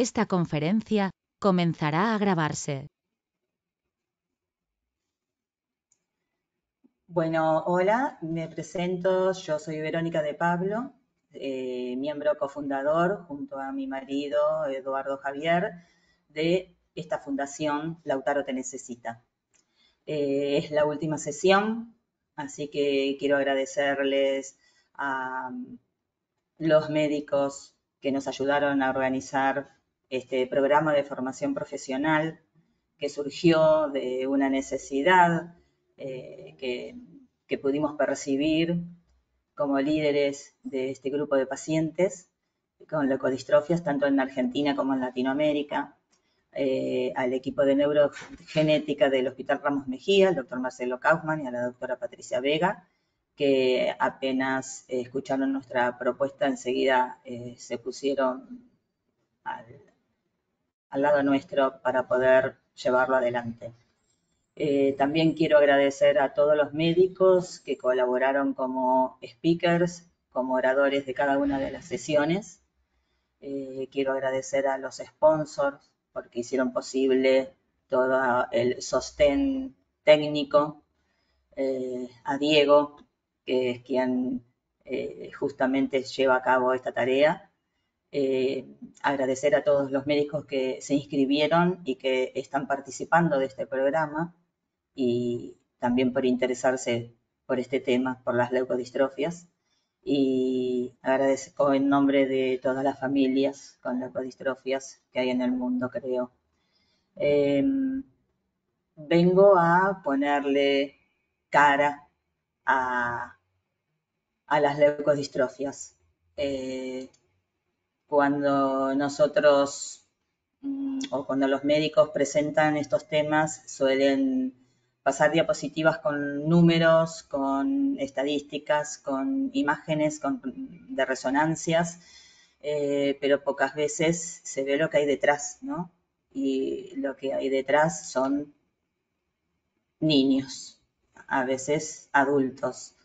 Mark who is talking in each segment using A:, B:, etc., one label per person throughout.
A: Esta conferencia comenzará a grabarse.
B: Bueno, hola, me presento, yo soy Verónica de Pablo, miembro cofundador junto a mi marido Eduardo Javier de esta fundación Lautaro Te Necesita. Es la última sesión, así que quiero agradecerles a los médicos que nos ayudaron a organizar este programa de formación profesional que surgió de una necesidad que pudimos percibir como líderes de este grupo de pacientes con leucodistrofias, tanto en Argentina como en Latinoamérica, al equipo de neurogenética del Hospital Ramos Mejía, el doctor Marcelo Kaufman y a la doctora Patricia Vega, que apenas escucharon nuestra propuesta, enseguida se pusieron al lado nuestro para poder llevarlo adelante. También quiero agradecer a todos los médicos que colaboraron como speakers, como oradores de cada una de las sesiones. Quiero agradecer a los sponsors porque hicieron posible todo el sostén técnico, a Diego, que es quien justamente lleva a cabo esta tarea. Agradecer a todos los médicos que se inscribieron y que están participando de este programa y también por interesarse por este tema, por las leucodistrofias. Y agradezco en nombre de todas las familias con leucodistrofias que hay en el mundo, creo. Vengo a ponerle cara a las leucodistrofias. Cuando nosotros o cuando los médicos presentan estos temas suelen pasar diapositivas con números, con estadísticas, con imágenes de resonancias, pero pocas veces se ve lo que hay detrás, ¿no? Y lo que hay detrás son niños, a veces adultos.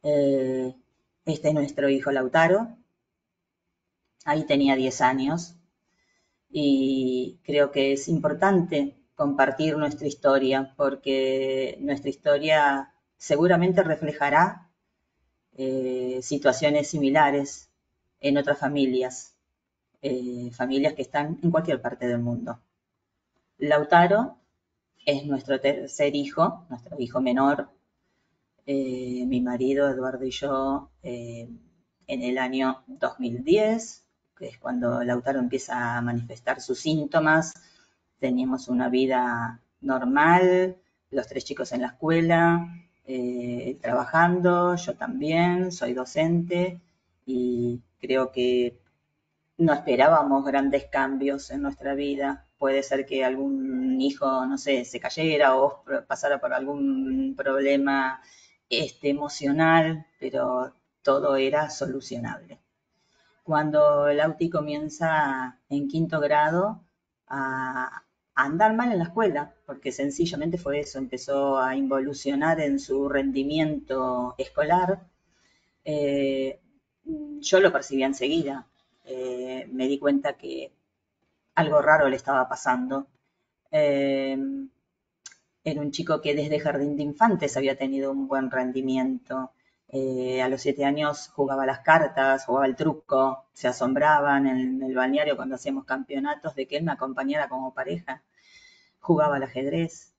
B: Este es nuestro hijo Lautaro, ahí tenía 10 años, y creo que es importante compartir nuestra historia porque nuestra historia seguramente reflejará situaciones similares en otras familias, familias que están en cualquier parte del mundo. Lautaro es nuestro tercer hijo, nuestro hijo menor. Mi marido Eduardo y yo en el año 2010, que es cuando Lautaro empieza a manifestar sus síntomas. Teníamos una vida normal, los 3 chicos en la escuela, trabajando, yo también, soy docente y creo que no esperábamos grandes cambios en nuestra vida. Puede ser que algún hijo, no sé, se cayera o pasara por algún problema emocional, pero todo era solucionable. Cuando Lauti comienza en 5º grado a andar mal en la escuela, porque sencillamente fue eso, empezó a involucionar en su rendimiento escolar, yo lo percibí enseguida. Me di cuenta que algo raro le estaba pasando. Era un chico que desde jardín de infantes había tenido un buen rendimiento. A los 7 años jugaba las cartas, jugaba el truco, se asombraban en el balneario cuando hacíamos campeonatos de que él me acompañara como pareja. Jugaba al ajedrez.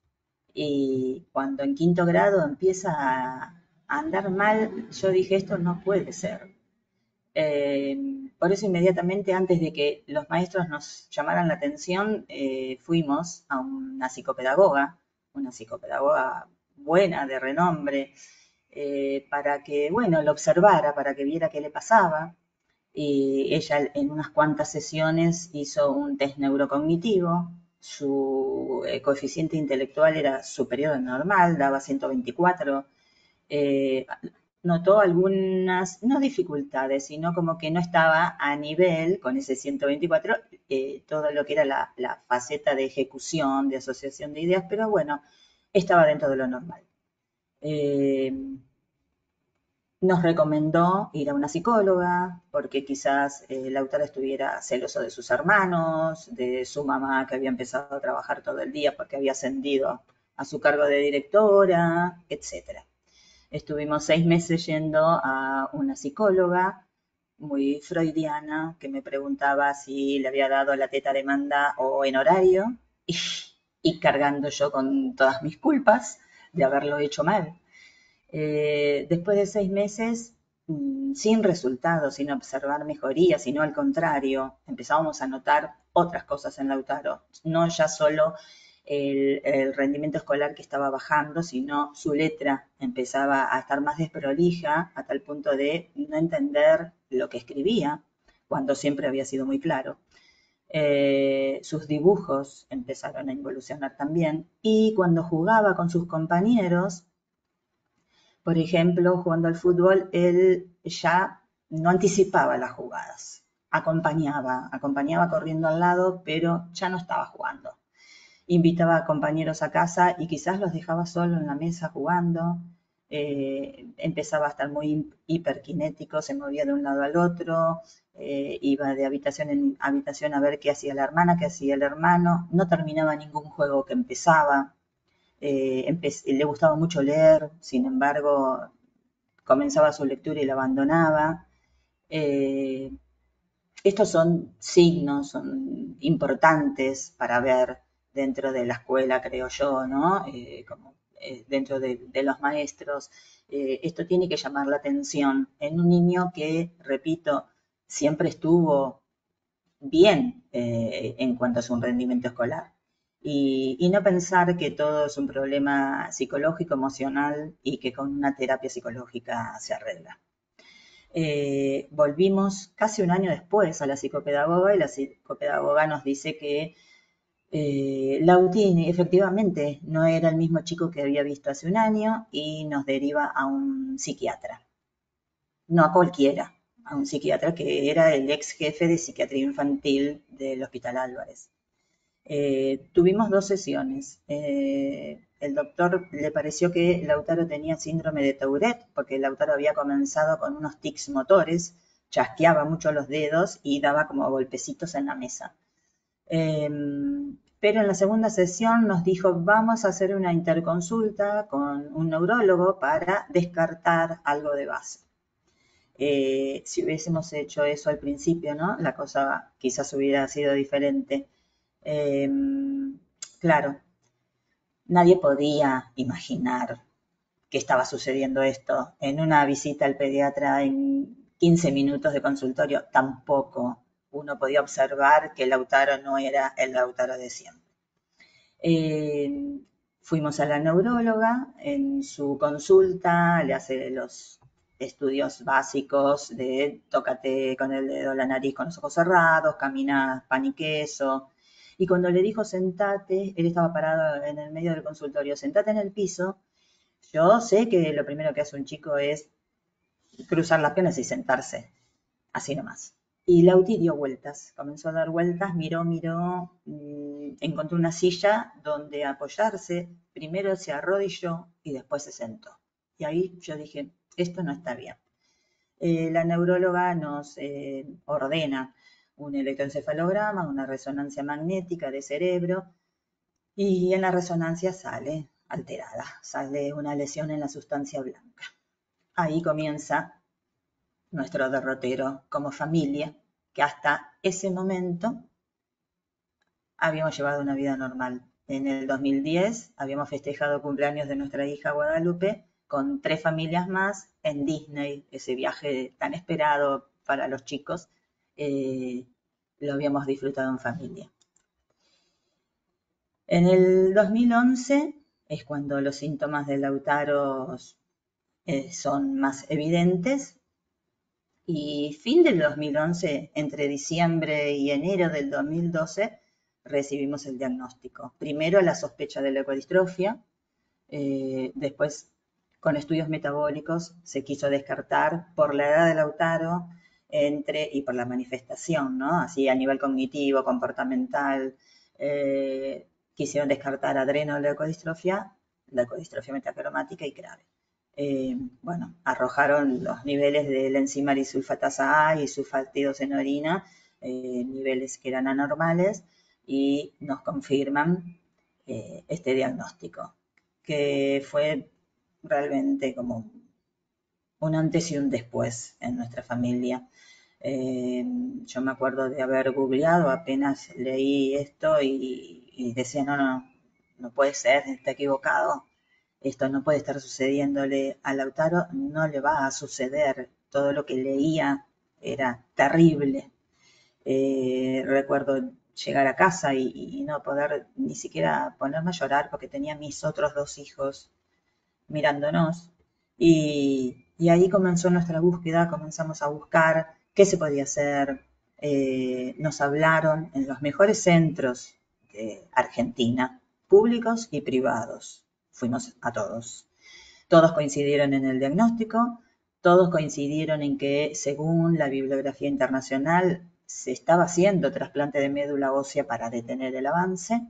B: Y cuando en 5º grado empieza a andar mal, yo dije, esto no puede ser. Por eso inmediatamente antes de que los maestros nos llamaran la atención, fuimos a una psicopedagoga buena, de renombre, para que, bueno, lo observara, para que viera qué le pasaba. Y ella en unas cuantas sesiones hizo un test neurocognitivo, su coeficiente intelectual era superior al normal, daba 124. Notó algunas, no dificultades, sino como que no estaba a nivel con ese 124, todo lo que era la faceta de ejecución, de asociación de ideas, pero bueno, estaba dentro de lo normal. nos recomendó ir a una psicóloga porque quizás Lautaro estuviera celoso de sus hermanos, de su mamá que había empezado a trabajar todo el día porque había ascendido a su cargo de directora, etcétera. Estuvimos 6 meses yendo a una psicóloga muy freudiana que me preguntaba si le había dado la teta demanda o en horario y cargando yo con todas mis culpas de haberlo hecho mal. Después de 6 meses, sin resultados, sin observar mejorías, sino al contrario, empezábamos a notar otras cosas en Lautaro, no ya solo el rendimiento escolar que estaba bajando, sino su letra empezaba a estar más desprolija a tal punto de no entender lo que escribía, cuando siempre había sido muy claro. Sus dibujos empezaron a involucionar también y cuando jugaba con sus compañeros, por ejemplo, jugando al fútbol, él ya no anticipaba las jugadas, acompañaba corriendo al lado, pero ya no estaba jugando. Invitaba a compañeros a casa y quizás los dejaba solo en la mesa jugando. Empezaba a estar muy hiperkinético, se movía de un lado al otro, iba de habitación en habitación a ver qué hacía la hermana, qué hacía el hermano, no terminaba ningún juego que empezaba. Le gustaba mucho leer, sin embargo, comenzaba su lectura y la abandonaba. Eh, Estos son signos, son importantes para ver dentro de la escuela, creo yo, ¿no? Dentro de los maestros. Esto tiene que llamar la atención en un niño que, repito, siempre estuvo bien en cuanto a su rendimiento escolar. Y no pensar que todo es un problema psicológico, emocional y que con una terapia psicológica se arregla. Volvimos casi un año después a la psicopedagoga y la psicopedagoga nos dice que Lauti efectivamente no era el mismo chico que había visto hace un año y nos deriva a un psiquiatra, no a cualquiera, a un psiquiatra que era el ex jefe de psiquiatría infantil del Hospital Álvarez. Tuvimos 2 sesiones. El doctor le pareció que Lautaro tenía síndrome de Tourette, porque Lautaro había comenzado con unos tics motores, chasqueaba mucho los dedos y daba como golpecitos en la mesa. Pero en la segunda sesión nos dijo, vamos a hacer una interconsulta con un neurólogo para descartar algo de base. Si hubiésemos hecho eso al principio, ¿no? La cosa quizás hubiera sido diferente. Claro, nadie podía imaginar que estaba sucediendo esto. En una visita al pediatra en 15 minutos de consultorio tampoco uno podía observar que Lautaro no era el Lautaro de siempre. Fuimos a la neuróloga, en su consulta le hace los estudios básicos de tócate con el dedo la nariz con los ojos cerrados, camina pan y queso. Y cuando le dijo sentate, él estaba parado en el medio del consultorio, sentate en el piso. Yo sé que lo primero que hace un chico es cruzar las piernas y sentarse, así nomás. Y Lauti dio vueltas, comenzó a dar vueltas, miró, encontró una silla donde apoyarse, primero se arrodilló y después se sentó. Y ahí yo dije, esto no está bien. La neuróloga nos ordena un electroencefalograma, una resonancia magnética de cerebro, y en la resonancia sale alterada, sale una lesión en la sustancia blanca. Ahí comienza nuestro derrotero como familia, que hasta ese momento habíamos llevado una vida normal. En el 2010 habíamos festejado cumpleaños de nuestra hija Guadalupe con 3 familias más en Disney, ese viaje tan esperado para los chicos, lo habíamos disfrutado en familia. En el 2011 es cuando los síntomas de Lautaro son más evidentes. Y fin del 2011, entre diciembre y enero del 2012, recibimos el diagnóstico. Primero la sospecha de leucodistrofia, después con estudios metabólicos se quiso descartar por la edad de Lautaro y por la manifestación, ¿no? Así a nivel cognitivo, comportamental, quisieron descartar adrenoleucodistrofia, leucodistrofia metacromática y grave. bueno, arrojaron los niveles de la enzima disulfatasa A y sulfatidos en orina, niveles que eran anormales, y nos confirman este diagnóstico, que fue realmente como un antes y un después en nuestra familia. Yo me acuerdo de haber googleado, apenas leí esto y decía, no puede ser, está equivocado. Esto no puede estar sucediéndole a Lautaro, no le va a suceder. Todo lo que leía era terrible. Recuerdo llegar a casa y no poder ni siquiera ponerme a llorar porque tenía mis otros dos hijos mirándonos. Y ahí comenzó nuestra búsqueda, comenzamos a buscar qué se podía hacer. Nos hablaron en los mejores centros de Argentina, públicos y privados. Fuimos a todos. Todos coincidieron en el diagnóstico, todos coincidieron en que, según la bibliografía internacional, se estaba haciendo trasplante de médula ósea para detener el avance.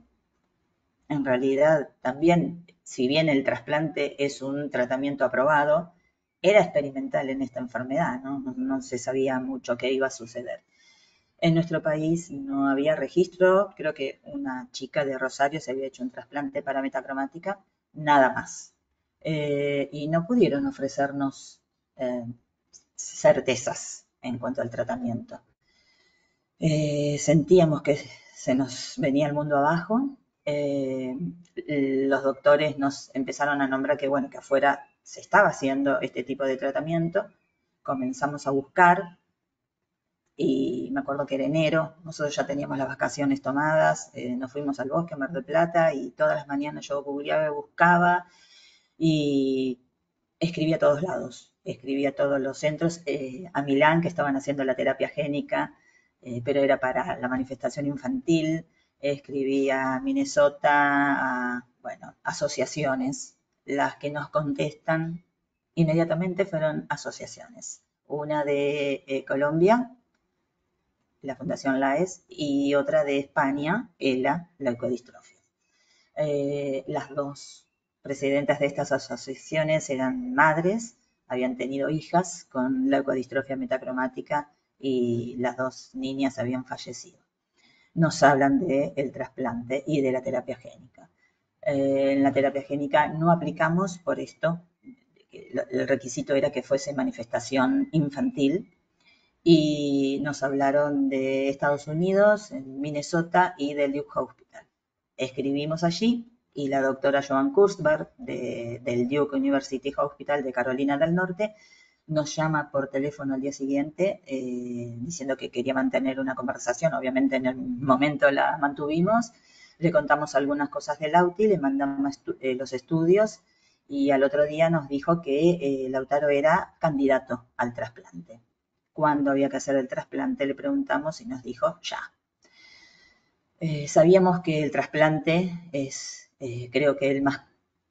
B: En realidad, también, si bien el trasplante es un tratamiento aprobado, era experimental en esta enfermedad, no se sabía mucho qué iba a suceder. En nuestro país no había registro, creo que una chica de Rosario se había hecho un trasplante para metacromática, nada más. Y no pudieron ofrecernos certezas en cuanto al tratamiento. Sentíamos que se nos venía el mundo abajo. Los doctores nos empezaron a nombrar que, bueno, que afuera se estaba haciendo este tipo de tratamiento. Comenzamos a buscar y me acuerdo que era enero, nosotros ya teníamos las vacaciones tomadas, nos fuimos al bosque, a Mar del Plata, y todas las mañanas yo googleaba, buscaba y escribía a todos lados, escribía a todos los centros, a Milán, que estaban haciendo la terapia génica, pero era para la manifestación infantil, escribí a Minnesota, bueno, asociaciones. Las que nos contestan inmediatamente fueron asociaciones. Una de Colombia, la Fundación LAES, y otra de España, ELA, leucodistrofia. Las dos presidentas de estas asociaciones eran madres, habían tenido hijas con leucodistrofia metacromática y las dos niñas habían fallecido. Nos hablan del trasplante y de la terapia génica. En la terapia génica no aplicamos por esto, el requisito era que fuese manifestación infantil, y nos hablaron de Estados Unidos, en Minnesota y del Duke Hospital. Escribimos allí y la doctora Joan Kurzberg del Duke University Hospital de Carolina del Norte nos llama por teléfono al día siguiente diciendo que quería mantener una conversación. Obviamente en el momento la mantuvimos, le contamos algunas cosas del Lauti, le mandamos los estudios y al otro día nos dijo que Lautaro era candidato al trasplante. Cuándo había que hacer el trasplante, le preguntamos y nos dijo ya. Sabíamos que el trasplante es, creo que el más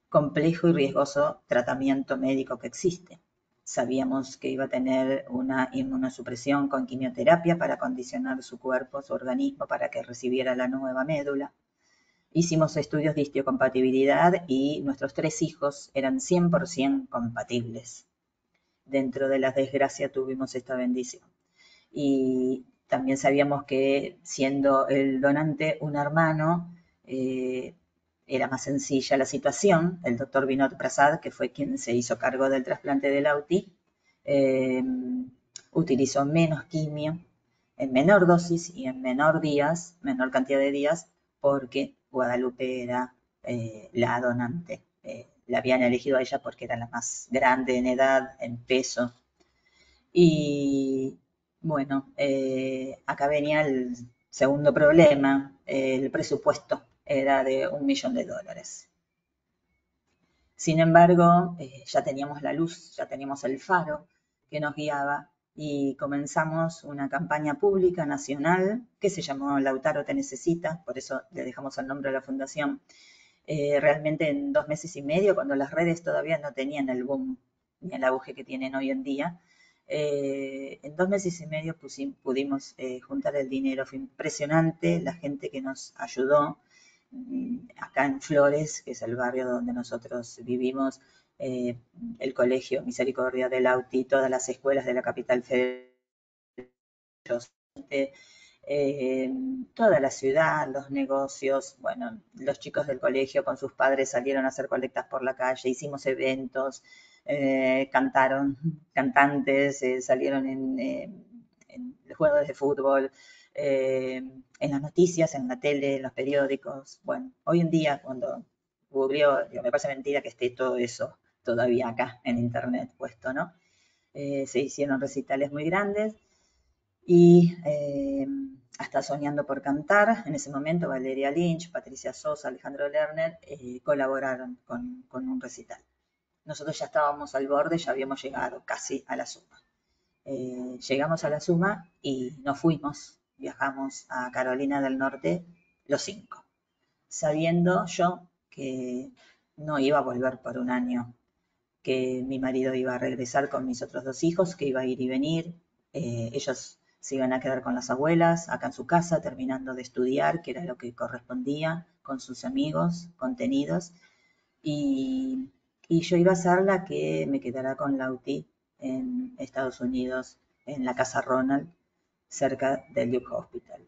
B: complejo y riesgoso tratamiento médico que existe. Sabíamos que iba a tener una inmunosupresión con quimioterapia para condicionar su cuerpo, su organismo, para que recibiera la nueva médula. Hicimos estudios de histocompatibilidad y nuestros 3 hijos eran 100% compatibles. Dentro de la desgracia tuvimos esta bendición. Y también sabíamos que siendo el donante un hermano, era más sencilla la situación. El doctor Vinod Prasad, que fue quien se hizo cargo del trasplante de Lauti, utilizó menos quimio, en menor dosis y en menor cantidad de días, porque Guadalupe era la donante. La habían elegido a ella porque era la más grande en edad, en peso. Y bueno, acá venía el segundo problema, el presupuesto era de $1.000.000. Sin embargo, ya teníamos la luz, ya teníamos el faro que nos guiaba y comenzamos una campaña pública nacional que se llamó Lautaro te necesita, por eso le dejamos el nombre a la fundación. Realmente en 2 meses y medio, cuando las redes todavía no tenían el boom ni el auge que tienen hoy en día, en 2 meses y medio pudimos juntar el dinero. Fue impresionante la gente que nos ayudó acá en Flores, que es el barrio donde nosotros vivimos. el Colegio Misericordia del Lauti, todas las escuelas de la capital federal, toda la ciudad, los negocios, bueno, los chicos del colegio con sus padres salieron a hacer colectas por la calle, hicimos eventos, cantaron cantantes, salieron en juegos de fútbol, en las noticias, en la tele, en los periódicos. Bueno, hoy en día cuando googleo, me parece mentira que esté todo eso todavía acá en internet puesto, ¿no? Se hicieron recitales muy grandes y hasta Soñando por Cantar, en ese momento Valeria Lynch, Patricia Sosa, Alejandro Lerner colaboraron con un recital. Nosotros ya estábamos al borde, ya habíamos llegado casi a la suma. Llegamos a la suma y nos fuimos, viajamos a Carolina del Norte los 5, sabiendo yo que no iba a volver por un año, que mi marido iba a regresar con mis otros 2 hijos, que iba a ir y venir, ellos se iban a quedar con las abuelas, acá en su casa, terminando de estudiar, que era lo que correspondía, con sus amigos, contenidos, y yo iba a ser la que me quedara con Lauti en Estados Unidos, en la casa Ronald, cerca del Duke Hospital.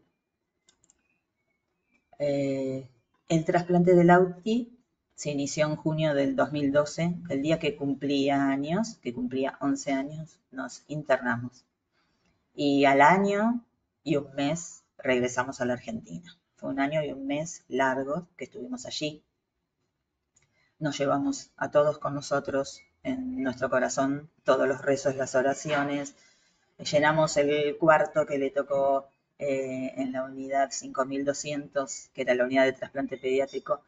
B: El trasplante de Lauti se inició en junio del 2012, el día que cumplía años, que cumplía 11 años, nos internamos. Y al año y un mes regresamos a la Argentina. Fue un año y un mes largo que estuvimos allí. Nos llevamos a todos con nosotros en nuestro corazón, todos los rezos, las oraciones. Llenamos el cuarto que le tocó en la unidad 5200, que era la unidad de trasplante pediátrico.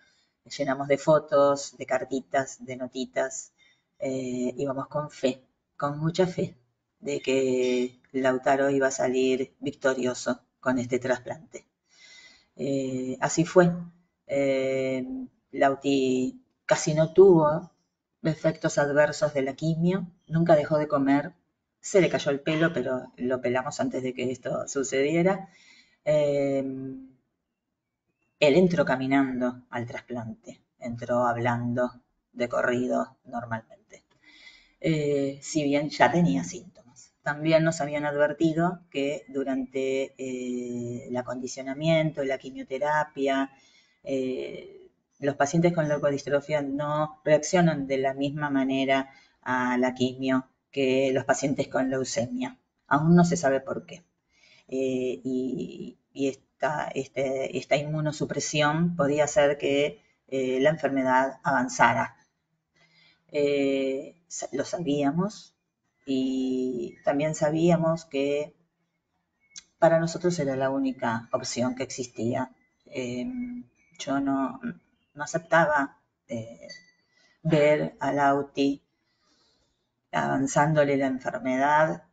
B: Llenamos de fotos, de cartitas, de notitas. Íbamos con fe, con mucha fe, de que Lautaro iba a salir victorioso con este trasplante. Así fue. Lauti casi no tuvo efectos adversos de la quimio, nunca dejó de comer, se le cayó el pelo, pero lo pelamos antes de que esto sucediera. Él entró caminando al trasplante, entró hablando de corrido normalmente. Si bien ya tenía síntomas. También nos habían advertido que durante el acondicionamiento, la quimioterapia, los pacientes con leucodistrofia no reaccionan de la misma manera a la quimio que los pacientes con leucemia. Aún no se sabe por qué. Y esta inmunosupresión podía hacer que la enfermedad avanzara. Lo sabíamos y también sabíamos que para nosotros era la única opción que existía. Yo no aceptaba ver a Lauti avanzándole la enfermedad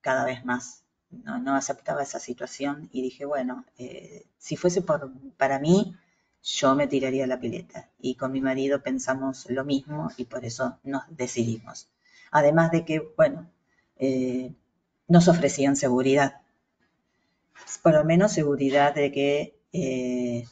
B: cada vez más. No aceptaba esa situación y dije, bueno, si fuese para mí, yo me tiraría a la pileta. Y con mi marido pensamos lo mismo y por eso nos decidimos. Además de que, bueno, nos ofrecían seguridad. Por lo menos seguridad de que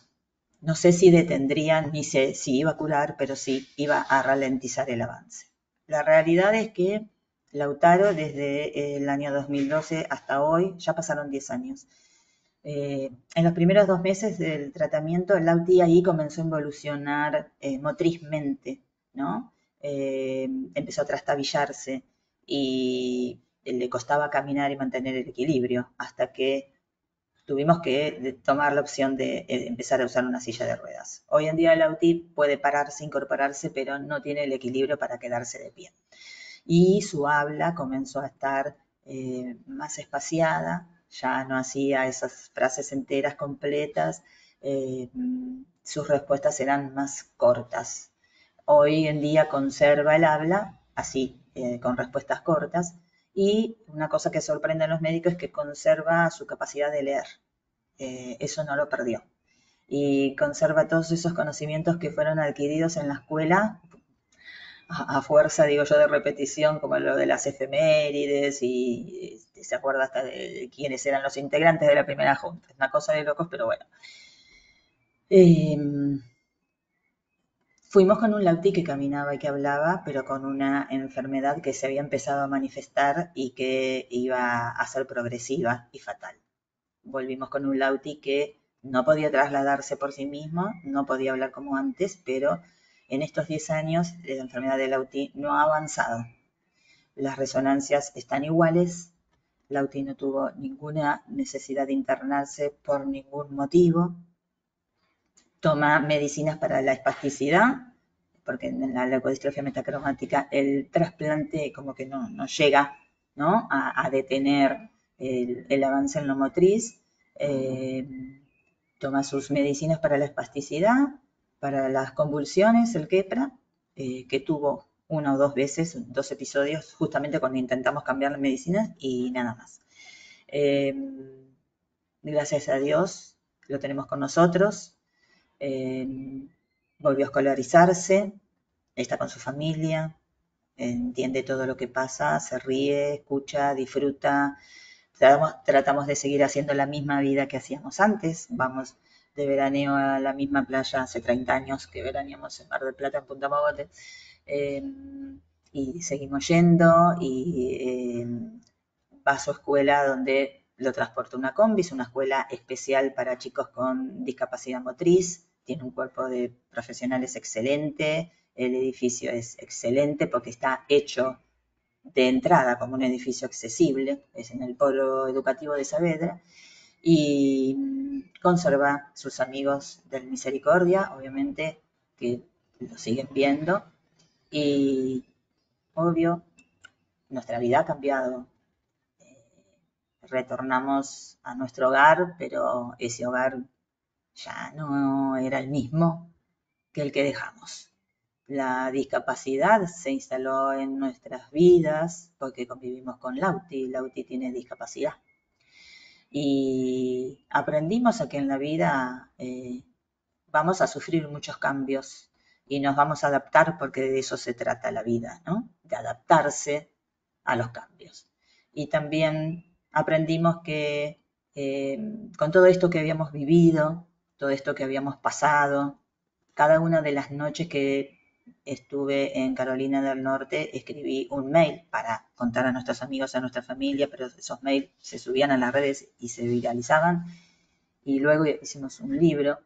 B: no sé si detendrían ni sé si iba a curar, pero sí iba a ralentizar el avance. La realidad es que Lautaro desde el año 2012 hasta hoy, ya pasaron 10 años. En los primeros 2 meses del tratamiento, el Lauti ahí comenzó a involucionar motrizmente, ¿no? Empezó a trastabillarse y le costaba caminar y mantener el equilibrio hasta que tuvimos que tomar la opción de empezar a usar una silla de ruedas. Hoy en día el Lauti puede pararse, incorporarse, pero no tiene el equilibrio para quedarse de pie. Y su habla comenzó a estar más espaciada, ya no hacía esas frases enteras completas, sus respuestas eran más cortas. Hoy en día conserva el habla así, con respuestas cortas, y una cosa que sorprende a los médicos es que conserva su capacidad de leer. Eso no lo perdió. Y conserva todos esos conocimientos que fueron adquiridos en la escuela a fuerza, digo yo, de repetición, como lo de las efemérides y se acuerda hasta de quiénes eran los integrantes de la primera junta. Es una cosa de locos, pero bueno. Fuimos con un Lauti que caminaba y que hablaba, pero con una enfermedad que se había empezado a manifestar y que iba a ser progresiva y fatal. Volvimos con un Lauti que no podía trasladarse por sí mismo, no podía hablar como antes, pero en estos 10 años la enfermedad de Lauti no ha avanzado. Las resonancias están iguales, Lauti no tuvo ninguna necesidad de internarse por ningún motivo, toma medicinas para la espasticidad, porque en la leucodistrofia metacromática el trasplante como que no llega, ¿no?, a detener el avance en lo motriz. Toma sus medicinas para la espasticidad, para las convulsiones, el Keppra, que tuvo una o dos veces, 2 episodios, justamente cuando intentamos cambiar las medicinas y nada más. Gracias a Dios lo tenemos con nosotros. Volvió a escolarizarse, está con su familia, entiende todo lo que pasa, se ríe, escucha, disfruta. Tratamos de seguir haciendo la misma vida que hacíamos antes. Vamos de veraneo a la misma playa hace 30 años que veraneamos en Mar del Plata, en Punta Mogote. Y seguimos yendo y va a su escuela donde lo transporta una combi, es una escuela especial para chicos con discapacidad motriz, tiene un cuerpo de profesionales excelente, el edificio es excelente porque está hecho de entrada como un edificio accesible, es en el polo educativo de Saavedra, y conserva sus amigos del Misericordia, obviamente que lo siguen viendo, y obvio, nuestra vida ha cambiado. Retornamos a nuestro hogar, pero ese hogar ya no era el mismo que el que dejamos. La discapacidad se instaló en nuestras vidas porque convivimos con Lauti. Lauti tiene discapacidad. Y aprendimos a que en la vida vamos a sufrir muchos cambios y nos vamos a adaptar porque de eso se trata la vida, ¿no? De adaptarse a los cambios. Y también aprendimos que con todo esto que habíamos vivido, todo esto que habíamos pasado, cada una de las noches que estuve en Carolina del Norte, escribí un mail para contar a nuestros amigos, a nuestra familia, pero esos mails se subían a las redes y se viralizaban. Y luego hicimos un libro,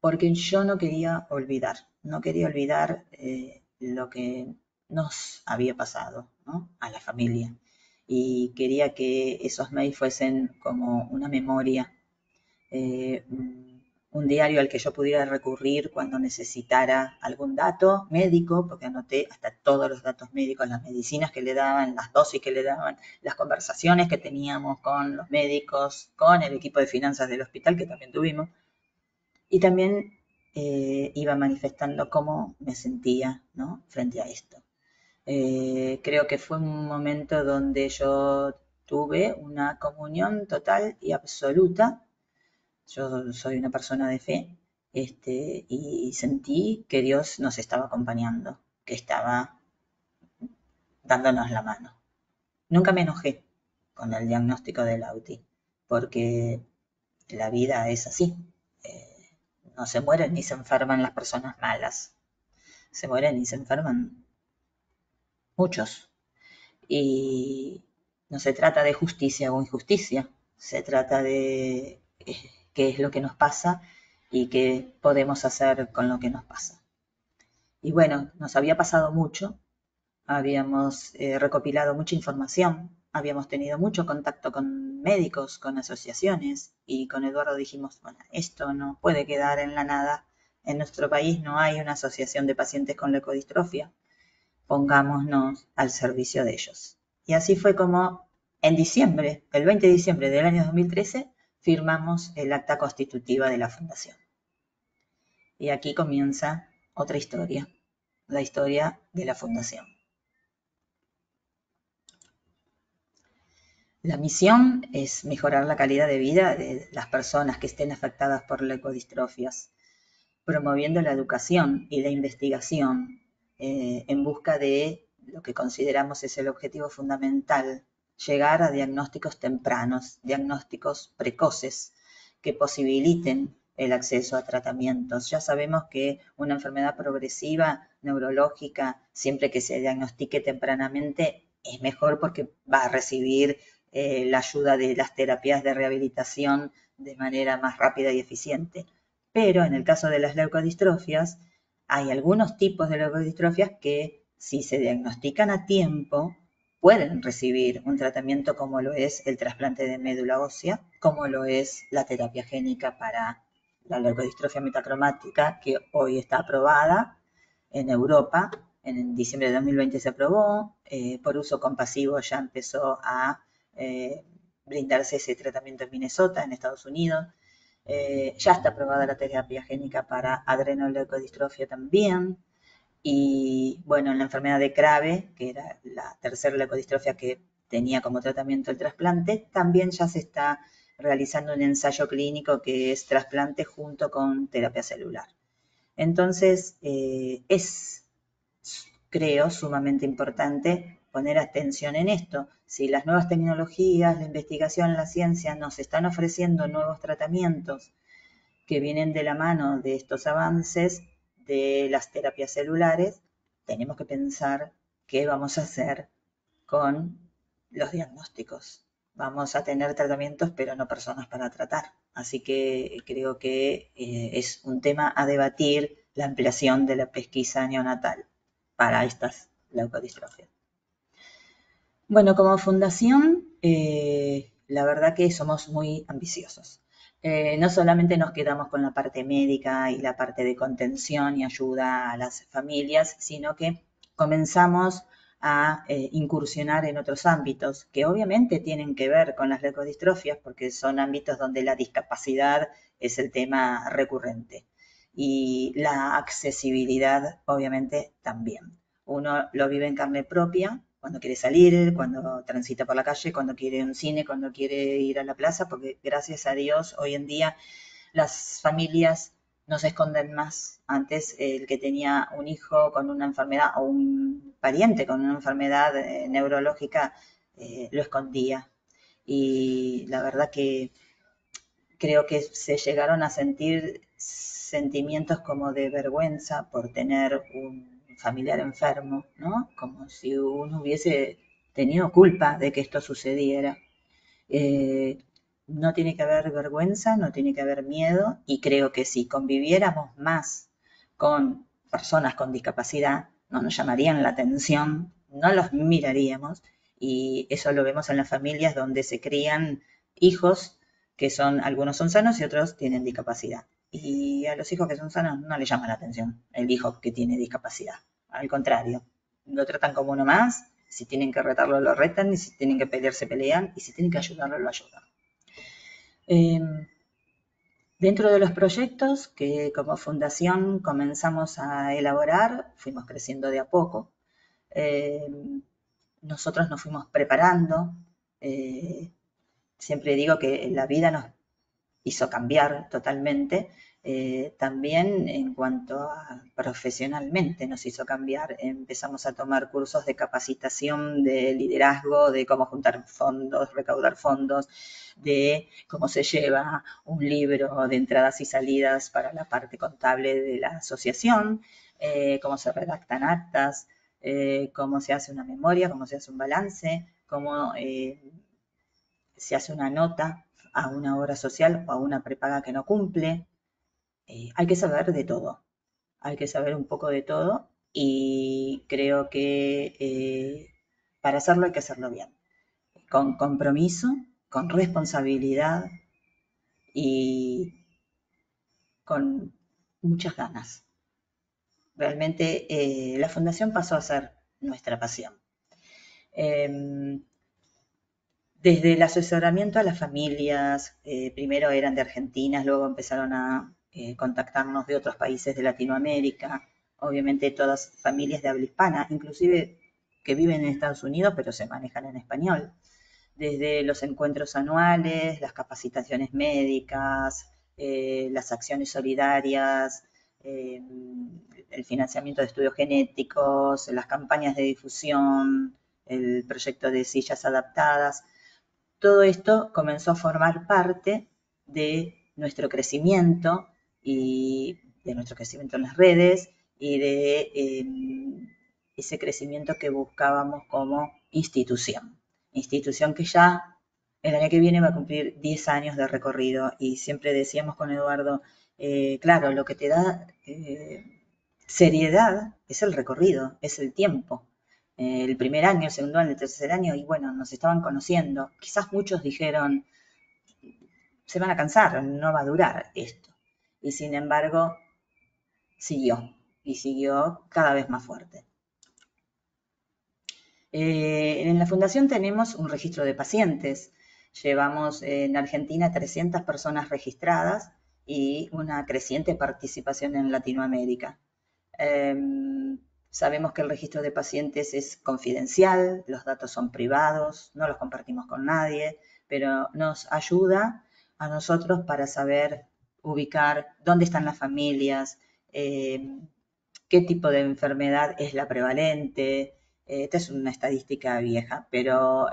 B: porque yo no quería olvidar lo que nos había pasado, ¿no?, a la familia. Y quería que esos mails fuesen como una memoria, un diario al que yo pudiera recurrir cuando necesitara algún dato médico, porque anoté hasta todos los datos médicos, las medicinas que le daban, las dosis que le daban, las conversaciones que teníamos con los médicos, con el equipo de finanzas del hospital, que también tuvimos, y también iba manifestando cómo me sentía, ¿no?, frente a esto. Creo que fue un momento donde yo tuve una comunión total y absoluta. Yo soy una persona de fe, y sentí que Dios nos estaba acompañando, que estaba dándonos la mano. Nunca me enojé con el diagnóstico del Lauti, porque la vida es así. No se mueren ni se enferman las personas malas, se mueren y se enferman muchos. Y no se trata de justicia o injusticia, se trata de qué es lo que nos pasa y qué podemos hacer con lo que nos pasa. Y bueno, nos había pasado mucho, habíamos recopilado mucha información, habíamos tenido mucho contacto con médicos, con asociaciones, y con Eduardo dijimos, bueno, esto no puede quedar en la nada. En nuestro país no hay una asociación de pacientes con leucodistrofia, pongámonos al servicio de ellos. Y así fue como en diciembre, el 20 de diciembre del año 2013, firmamos el acta constitutiva de la fundación. Y aquí comienza otra historia, la historia de la fundación. La misión es mejorar la calidad de vida de las personas que estén afectadas por leucodistrofias, promoviendo la educación y la investigación en busca de lo que consideramos es el objetivo fundamental, llegar a diagnósticos tempranos, diagnósticos precoces que posibiliten el acceso a tratamientos. Ya sabemos que una enfermedad progresiva neurológica, siempre que se diagnostique tempranamente, es mejor porque va a recibir la ayuda de las terapias de rehabilitación de manera más rápida y eficiente. Pero en el caso de las leucodistrofias, hay algunos tipos de leucodistrofias que, si se diagnostican a tiempo, pueden recibir un tratamiento como lo es el trasplante de médula ósea, como lo es la terapia génica para la leucodistrofia metacromática, que hoy está aprobada en Europa. En diciembre de 2020 se aprobó, por uso compasivo ya empezó a brindarse ese tratamiento en Minnesota, en Estados Unidos. Ya está aprobada la terapia génica para adrenoleucodistrofia también. Y bueno, en la enfermedad de Krabbe, que era la tercera leucodistrofia que tenía como tratamiento el trasplante, también ya se está realizando un ensayo clínico que es trasplante junto con terapia celular. Entonces, es, creo, sumamente importante poner atención en esto. Si las nuevas tecnologías, la investigación, la ciencia nos están ofreciendo nuevos tratamientos que vienen de la mano de estos avances de las terapias celulares, tenemos que pensar qué vamos a hacer con los diagnósticos. Vamos a tener tratamientos, pero no personas para tratar. Así que creo que es un tema a debatir la ampliación de la pesquisa neonatal para estas leucodistrofias. Bueno, como fundación, la verdad que somos muy ambiciosos. No solamente nos quedamos con la parte médica y la parte de contención y ayuda a las familias, sino que comenzamos a incursionar en otros ámbitos que obviamente tienen que ver con las leucodistrofias porque son ámbitos donde la discapacidad es el tema recurrente y la accesibilidad obviamente también. Uno lo vive en carne propia cuando quiere salir, cuando transita por la calle, cuando quiere ir a un cine, cuando quiere ir a la plaza, porque gracias a Dios hoy en día las familias no se esconden más. Antes el que tenía un hijo con una enfermedad o un pariente con una enfermedad neurológica lo escondía. Y la verdad que creo que se llegaron a sentir sentimientos como de vergüenza por tener un familiar enfermo, ¿no? Como si uno hubiese tenido culpa de que esto sucediera. No tiene que haber vergüenza, no tiene que haber miedo y creo que si conviviéramos más con personas con discapacidad, no nos llamarían la atención, no los miraríamos y eso lo vemos en las familias donde se crían hijos que son, algunos son sanos y otros tienen discapacidad. Y a los hijos que son sanos no les llama la atención el hijo que tiene discapacidad. Al contrario, lo tratan como uno más, si tienen que retarlo lo retan, y si tienen que pelear se pelean, y si tienen que ayudarlo lo ayudan. Dentro de los proyectos que como fundación comenzamos a elaborar, fuimos creciendo de a poco. Nosotros nos fuimos preparando. Siempre digo que la vida nos hizo cambiar totalmente. También en cuanto a profesionalmente nos hizo cambiar. Empezamos a tomar cursos de capacitación, de liderazgo, de cómo juntar fondos, recaudar fondos, de cómo se lleva un libro de entradas y salidas para la parte contable de la asociación, cómo se redactan actas, cómo se hace una memoria, cómo se hace un balance, cómo se hace una nota a una obra social o a una prepaga que no cumple. Hay que saber de todo, hay que saber un poco de todo y creo que para hacerlo hay que hacerlo bien, con compromiso, con responsabilidad y con muchas ganas. Realmente la fundación pasó a ser nuestra pasión. Desde el asesoramiento a las familias, primero eran de Argentina, luego empezaron a contactarnos de otros países de Latinoamérica, obviamente todas familias de habla hispana, inclusive que viven en Estados Unidos pero se manejan en español. Desde los encuentros anuales, las capacitaciones médicas, las acciones solidarias, el financiamiento de estudios genéticos, las campañas de difusión, el proyecto de sillas adaptadas. Todo esto comenzó a formar parte de nuestro crecimiento y de nuestro crecimiento en las redes y de ese crecimiento que buscábamos como institución. Institución que ya el año que viene va a cumplir 10 años de recorrido y siempre decíamos con Eduardo, claro, lo que te da seriedad es el recorrido, es el tiempo. El primer año, el segundo año, el tercer año, y bueno, nos estaban conociendo. Quizás muchos dijeron, se van a cansar, no va a durar esto. Y sin embargo, siguió, y siguió cada vez más fuerte. En la fundación tenemos un registro de pacientes. Llevamos en Argentina 300 personas registradas y una creciente participación en Latinoamérica. Sabemos que el registro de pacientes es confidencial, los datos son privados, no los compartimos con nadie, pero nos ayuda a nosotros para saber ubicar dónde están las familias, qué tipo de enfermedad es la prevalente. Esta es una estadística vieja, pero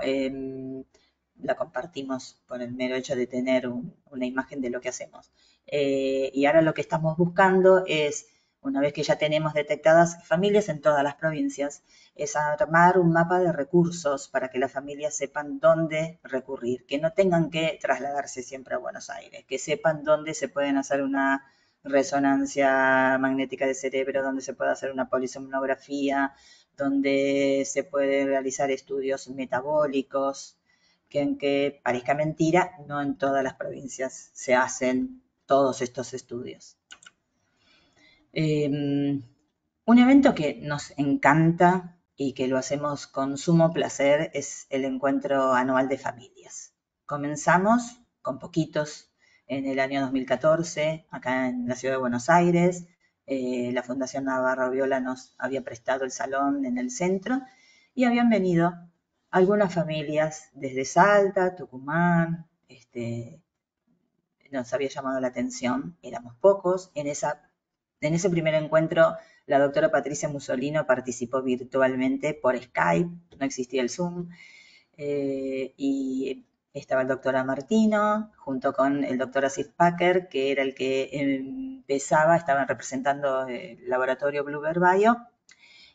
B: la compartimos por el mero hecho de tener una imagen de lo que hacemos. Y ahora lo que estamos buscando es, una vez que ya tenemos detectadas familias en todas las provincias, es armar un mapa de recursos para que las familias sepan dónde recurrir, que no tengan que trasladarse siempre a Buenos Aires, que sepan dónde se pueden hacer una resonancia magnética de cerebro, donde se puede hacer una polisomnografía, donde se puede realizar estudios metabólicos, que aunque parezca mentira, no en todas las provincias se hacen todos estos estudios. Un evento que nos encanta y que lo hacemos con sumo placer es el encuentro anual de familias. Comenzamos con poquitos en el año 2014, acá en la ciudad de Buenos Aires. La Fundación Navarro Viola nos había prestado el salón en el centro y habían venido algunas familias desde Salta, Tucumán, nos había llamado la atención, éramos pocos. En ese primer encuentro, la doctora Patricia Musolino participó virtualmente por Skype, no existía el Zoom, y estaba el doctor Martino, junto con el doctor Asif Packer, que era el que estaban representando el laboratorio Bluebird Bio,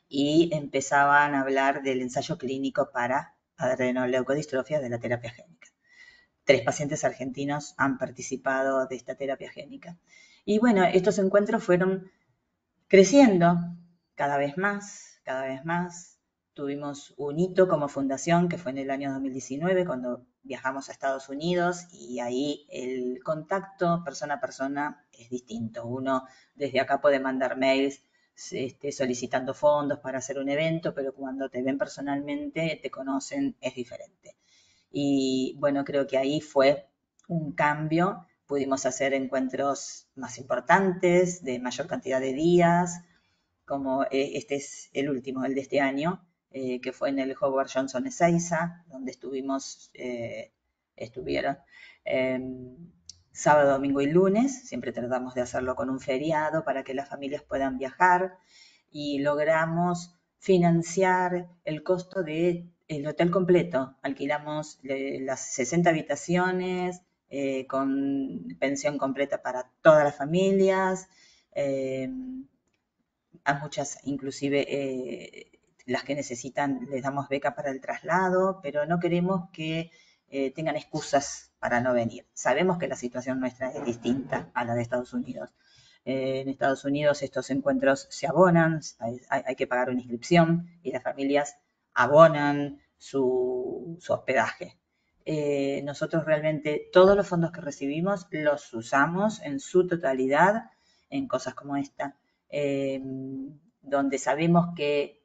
B: y empezaban a hablar del ensayo clínico para adrenoleucodistrofia de la terapia génica. 3 pacientes argentinos han participado de esta terapia génica. Y bueno, estos encuentros fueron creciendo cada vez más, cada vez más. Tuvimos un hito como fundación que fue en el año 2019 cuando viajamos a Estados Unidos y ahí el contacto persona a persona es distinto. Uno desde acá puede mandar mails solicitando fondos para hacer un evento, pero cuando te ven personalmente, te conocen, es diferente. Y bueno, creo que ahí fue un cambio. Pudimos hacer encuentros más importantes, de mayor cantidad de días, como este es el último, el de este año, que fue en el Howard Johnson Ezeiza, donde estuvieron sábado, domingo y lunes. Siempre tratamos de hacerlo con un feriado para que las familias puedan viajar y logramos financiar el costo del hotel completo. Alquilamos las 60 habitaciones con pensión completa para todas las familias. A muchas, inclusive las que necesitan, les damos beca para el traslado, pero no queremos que tengan excusas para no venir. Sabemos que la situación nuestra es distinta a la de Estados Unidos. En Estados Unidos estos encuentros se abonan, hay que pagar una inscripción y las familias abonan su hospedaje. Nosotros realmente todos los fondos que recibimos los usamos en su totalidad en cosas como esta, donde sabemos que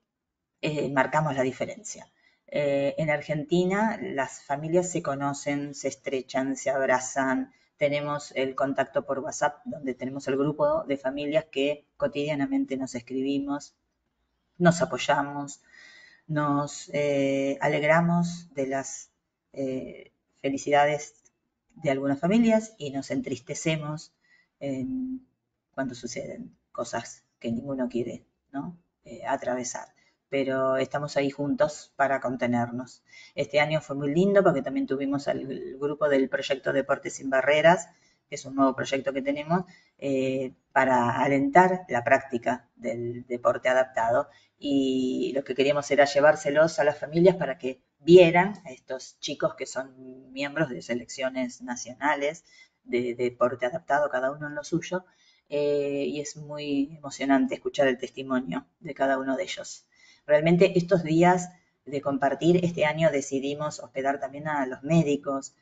B: marcamos la diferencia. En Argentina las familias se conocen, se estrechan, se abrazan. Tenemos el contacto por WhatsApp, donde tenemos el grupo de familias que cotidianamente nos escribimos, nos apoyamos, nos alegramos de las felicidades de algunas familias y nos entristecemos cuando suceden cosas que ninguno quiere, ¿no? Atravesar. Pero estamos ahí juntos para contenernos. Este año fue muy lindo porque también tuvimos el grupo del proyecto Deportes sin Barreras, es un nuevo proyecto que tenemos para alentar la práctica del deporte adaptado, y lo que queríamos era llevárselos a las familias para que vieran a estos chicos que son miembros de selecciones nacionales de deporte adaptado, cada uno en lo suyo, y es muy emocionante escuchar el testimonio de cada uno de ellos. Realmente estos días de compartir, este año decidimos hospedar también a los médicos.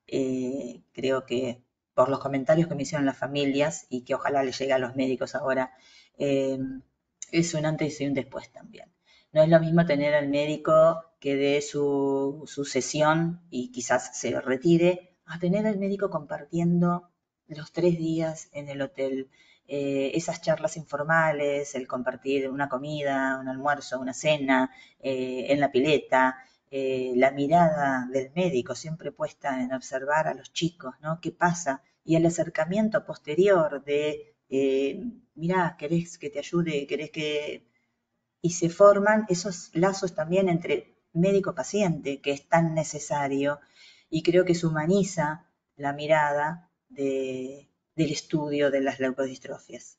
B: Creo que por los comentarios que me hicieron las familias, y que ojalá les llegue a los médicos ahora, es un antes y un después también. No es lo mismo tener al médico que dé su sesión y quizás se retire, a tener al médico compartiendo los 3 días en el hotel, esas charlas informales, el compartir una comida, un almuerzo, una cena, en la pileta, la mirada del médico siempre puesta en observar a los chicos, ¿no? ¿Qué pasa? Y el acercamiento posterior de, mirá, ¿querés que te ayude? ¿Querés que...? Y se forman esos lazos también entre médico-paciente, que es tan necesario, y creo que se humaniza la mirada del estudio de las leucodistrofias.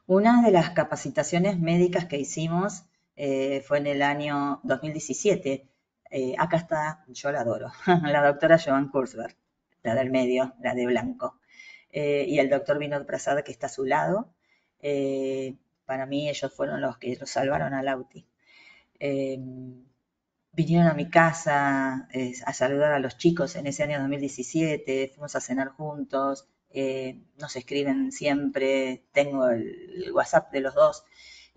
B: Una de las capacitaciones médicas que hicimos fue en el año 2017. Acá está, yo la adoro, la doctora Joan Kurzberg, la del medio, la de blanco. Y el doctor Vinod Prasad, que está a su lado. Para mí ellos fueron los que lo salvaron a Lauti. Vinieron a mi casa a saludar a los chicos en ese año 2017, fuimos a cenar juntos, nos escriben siempre, tengo el WhatsApp de los dos,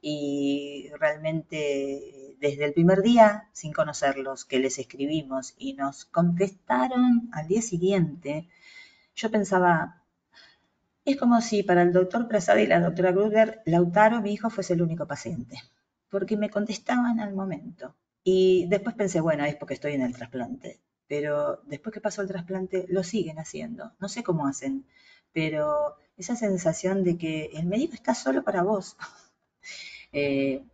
B: y realmente desde el primer día, sin conocerlos, que les escribimos y nos contestaron al día siguiente, yo pensaba, es como si para el doctor Prasad y la doctora Gruber, Lautaro, mi hijo, fuese el único paciente, porque me contestaban al momento. Y después pensé, bueno, es porque estoy en el trasplante, pero después que pasó el trasplante lo siguen haciendo. No sé cómo hacen, pero esa sensación de que el médico está solo para vos, eh,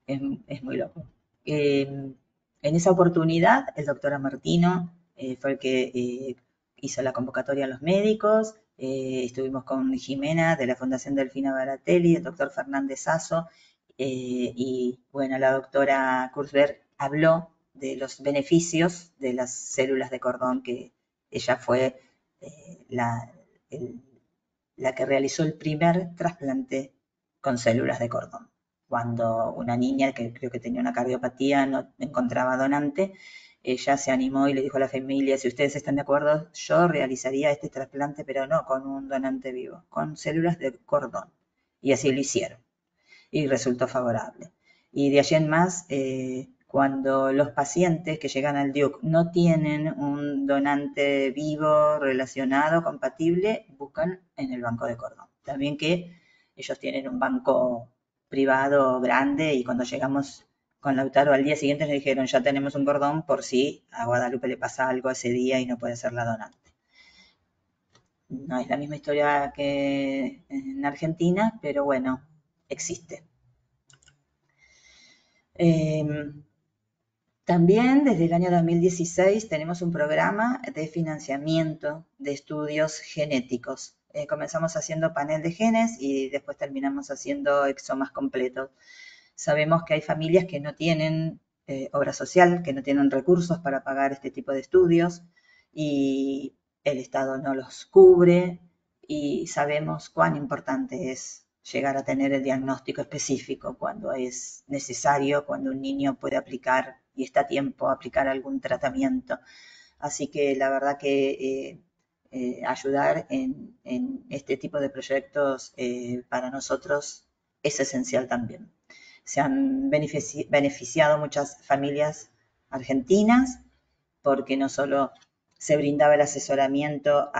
B: es muy loco. En esa oportunidad, el doctor Amartino fue el que hizo la convocatoria a los médicos. Estuvimos con Jimena de la Fundación Delfina Baratelli, el doctor Fernández Sasso, y bueno, la doctora Kurzberg habló de los beneficios de las células de cordón, que ella fue la que realizó el primer trasplante con células de cordón. Cuando una niña, que creo que tenía una cardiopatía, no encontraba donante, ella se animó y le dijo a la familia, si ustedes están de acuerdo, yo realizaría este trasplante, pero no con un donante vivo, con células de cordón. Y así lo hicieron. Y resultó favorable. Y de allí en más, cuando los pacientes que llegan al DIUC no tienen un donante vivo, relacionado, compatible, buscan en el banco de cordón. También que ellos tienen un banco privado grande, y cuando llegamos con Lautaro al día siguiente nos dijeron, ya tenemos un cordón por si a Guadalupe le pasa algo ese día y no puede ser la donante. No es la misma historia que en Argentina, pero bueno, existe. También desde el año 2016 tenemos un programa de financiamiento de estudios genéticos. Comenzamos haciendo panel de genes y después terminamos haciendo exomas completos. Sabemos que hay familias que no tienen obra social, que no tienen recursos para pagar este tipo de estudios, y el Estado no los cubre, y sabemos cuán importante es llegar a tener el diagnóstico específico cuando es necesario, cuando un niño puede aplicar y está a tiempo a aplicar algún tratamiento. Así que la verdad que ayudar en este tipo de proyectos para nosotros es esencial también. Se han beneficiado muchas familias argentinas, porque no solo se brindaba el asesoramiento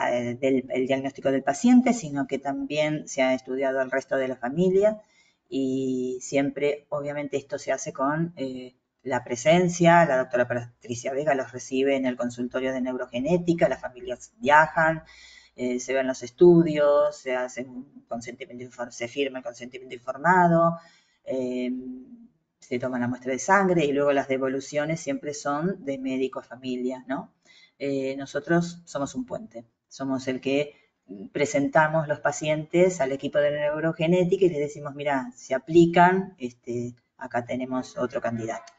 B: del diagnóstico del paciente, sino que también se ha estudiado al resto de la familia, y siempre, obviamente, esto se hace con la presencia. La doctora Patricia Vega los recibe en el consultorio de neurogenética, las familias viajan, se ven los estudios, se hace un consentimiento, se firma el consentimiento informado, se toma la muestra de sangre, y luego las devoluciones siempre son de médico a familia, ¿no? nosotros somos un puente, somos el que presentamos los pacientes al equipo de neurogenética y les decimos, mira, se aplican, acá tenemos otro candidato.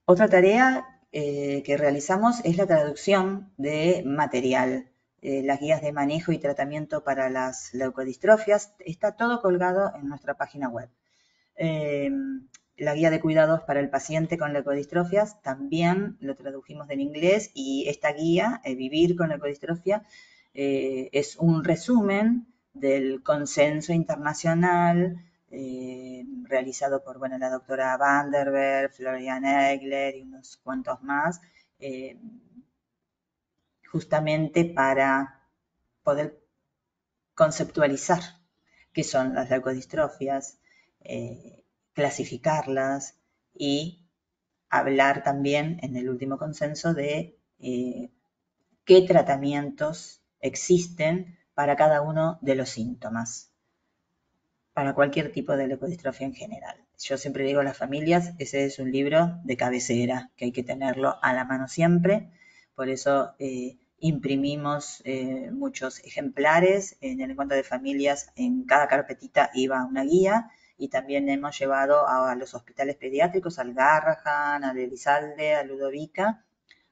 B: Otra tarea que realizamos es la traducción de material, las guías de manejo y tratamiento para las leucodistrofias. Está todo colgado en nuestra página web. La guía de cuidados para el paciente con leucodistrofias también lo tradujimos del inglés y esta guía, Vivir con leucodistrofia, es un resumen del consenso internacional realizado por la doctora Vanderberg, Florian Egler y unos cuantos más, justamente para poder conceptualizar qué son las leucodistrofias, clasificarlas y hablar también en el último consenso de qué tratamientos existen para cada uno de los síntomas, para cualquier tipo de leucodistrofia en general. Yo siempre digo a las familias, ese es un libro de cabecera, que hay que tenerlo a la mano siempre, por eso imprimimos muchos ejemplares. En el encuentro de familias, en cada carpetita iba una guía, y también hemos llevado a los hospitales pediátricos, al Garrahan, al Elizalde, a Ludovica,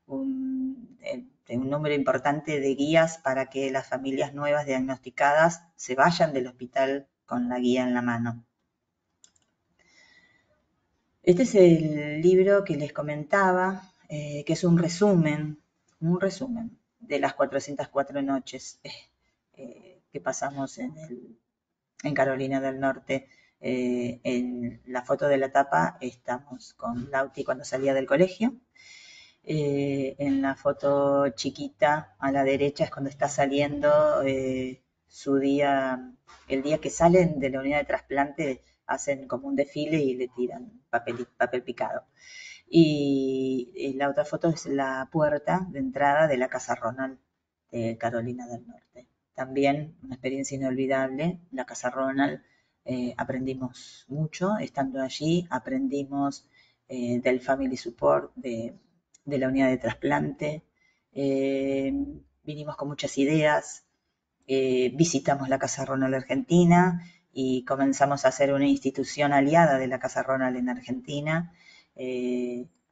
B: un número importante de guías para que las familias nuevas diagnosticadas se vayan del hospital con la guía en la mano. Este es el libro que les comentaba, que es un resumen de las 404 noches que pasamos en Carolina del Norte. En la foto de la tapa estamos con Lauti cuando salía del colegio. En la foto chiquita a la derecha es cuando está saliendo su día, el día que salen de la unidad de trasplante, hacen como un desfile y le tiran papel picado. Y la otra foto es la puerta de entrada de la Casa Ronald de Carolina del Norte. También una experiencia inolvidable, la Casa Ronald. Aprendimos mucho estando allí, aprendimos del Family Support, de la unidad de trasplante, vinimos con muchas ideas, visitamos la Casa Ronald Argentina y comenzamos a ser una institución aliada de la Casa Ronald en Argentina.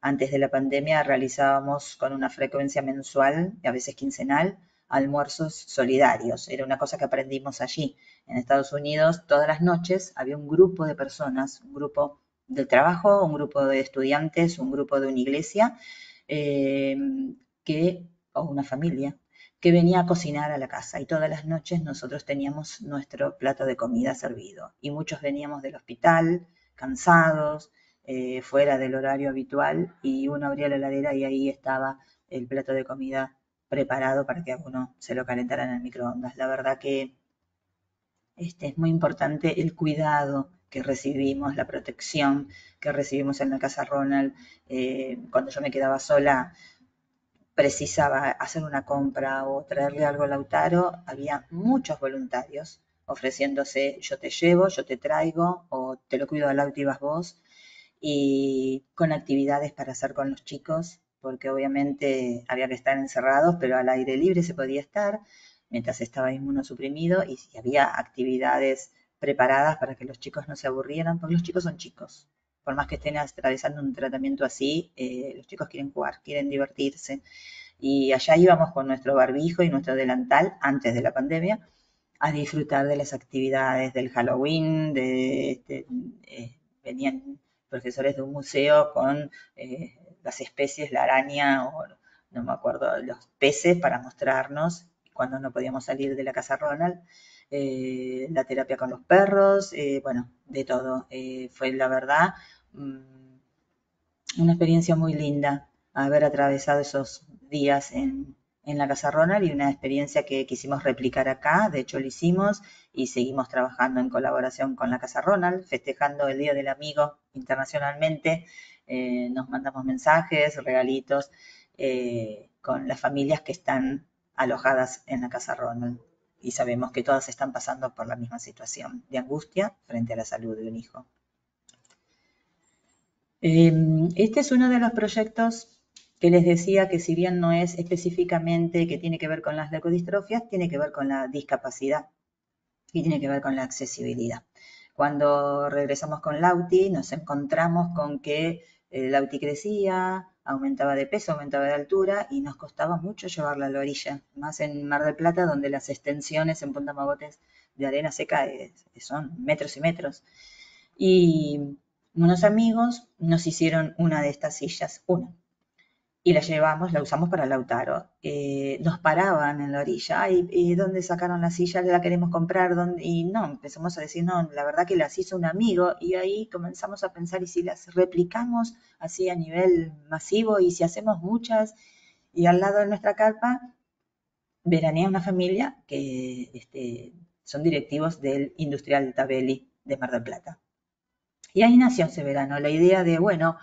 B: Antes de la pandemia realizábamos con una frecuencia mensual, y a veces quincenal, almuerzos solidarios. Era una cosa que aprendimos allí. En Estados Unidos, todas las noches había un grupo de personas, un grupo de trabajo, un grupo de estudiantes, un grupo de una iglesia, o una familia, que venía a cocinar a la casa, y todas las noches nosotros teníamos nuestro plato de comida servido, y muchos veníamos del hospital cansados, fuera del horario habitual, y uno abría la heladera y ahí estaba el plato de comida preparado para que a uno se lo calentara en el microondas. La verdad que es muy importante el cuidado que recibimos, la protección que recibimos en la Casa Ronald. Cuando yo me quedaba sola, precisaba hacer una compra o traerle algo a Lautaro, había muchos voluntarios ofreciéndose, yo te llevo, yo te traigo, o te lo cuido al auto y vas vos, y con actividades para hacer con los chicos, porque obviamente había que estar encerrados, pero al aire libre se podía estar mientras estaba inmunosuprimido, y había actividades preparadas para que los chicos no se aburrieran, porque los chicos son chicos. Por más que estén atravesando un tratamiento así, los chicos quieren jugar, quieren divertirse. Y allá íbamos con nuestro barbijo y nuestro delantal antes de la pandemia a disfrutar de las actividades del Halloween, venían profesores de un museo con las especies, la araña o no me acuerdo, los peces para mostrarnos cuando no podíamos salir de la Casa Ronald. La terapia con los perros, bueno, de todo. Fue la verdad una experiencia muy linda haber atravesado esos días en la Casa Ronald, y una experiencia que quisimos replicar acá. De hecho lo hicimos y seguimos trabajando en colaboración con la Casa Ronald, festejando el Día del Amigo internacionalmente. Nos mandamos mensajes, regalitos con las familias que están alojadas en la Casa Ronald, y sabemos que todas están pasando por la misma situación de angustia frente a la salud de un hijo. Este es uno de los proyectos que les decía que si bien no es específicamente que tiene que ver con las leucodistrofias, tiene que ver con la discapacidad y tiene que ver con la accesibilidad. Cuando regresamos con Lauti nos encontramos con que Lauti crecía, aumentaba de peso, aumentaba de altura y nos costaba mucho llevarla a la orilla, más en Mar del Plata donde las extensiones en Punta Mogotes de arena seca son metros y metros. Y unos amigos nos hicieron una de estas sillas, una, y la llevamos, la usamos para Lautaro. Nos paraban en la orilla, ay, ¿dónde sacaron la silla? ¿La queremos comprar? ¿Dónde? Y no, empezamos a decir, no, la verdad que las hizo un amigo, y ahí comenzamos a pensar, ¿y si las replicamos así a nivel masivo? ¿Y si hacemos muchas? Y al lado de nuestra carpa veranea una familia que son directivos del Industrial Tabelli de Mar del Plata. Y ahí nació ese verano la idea de, bueno,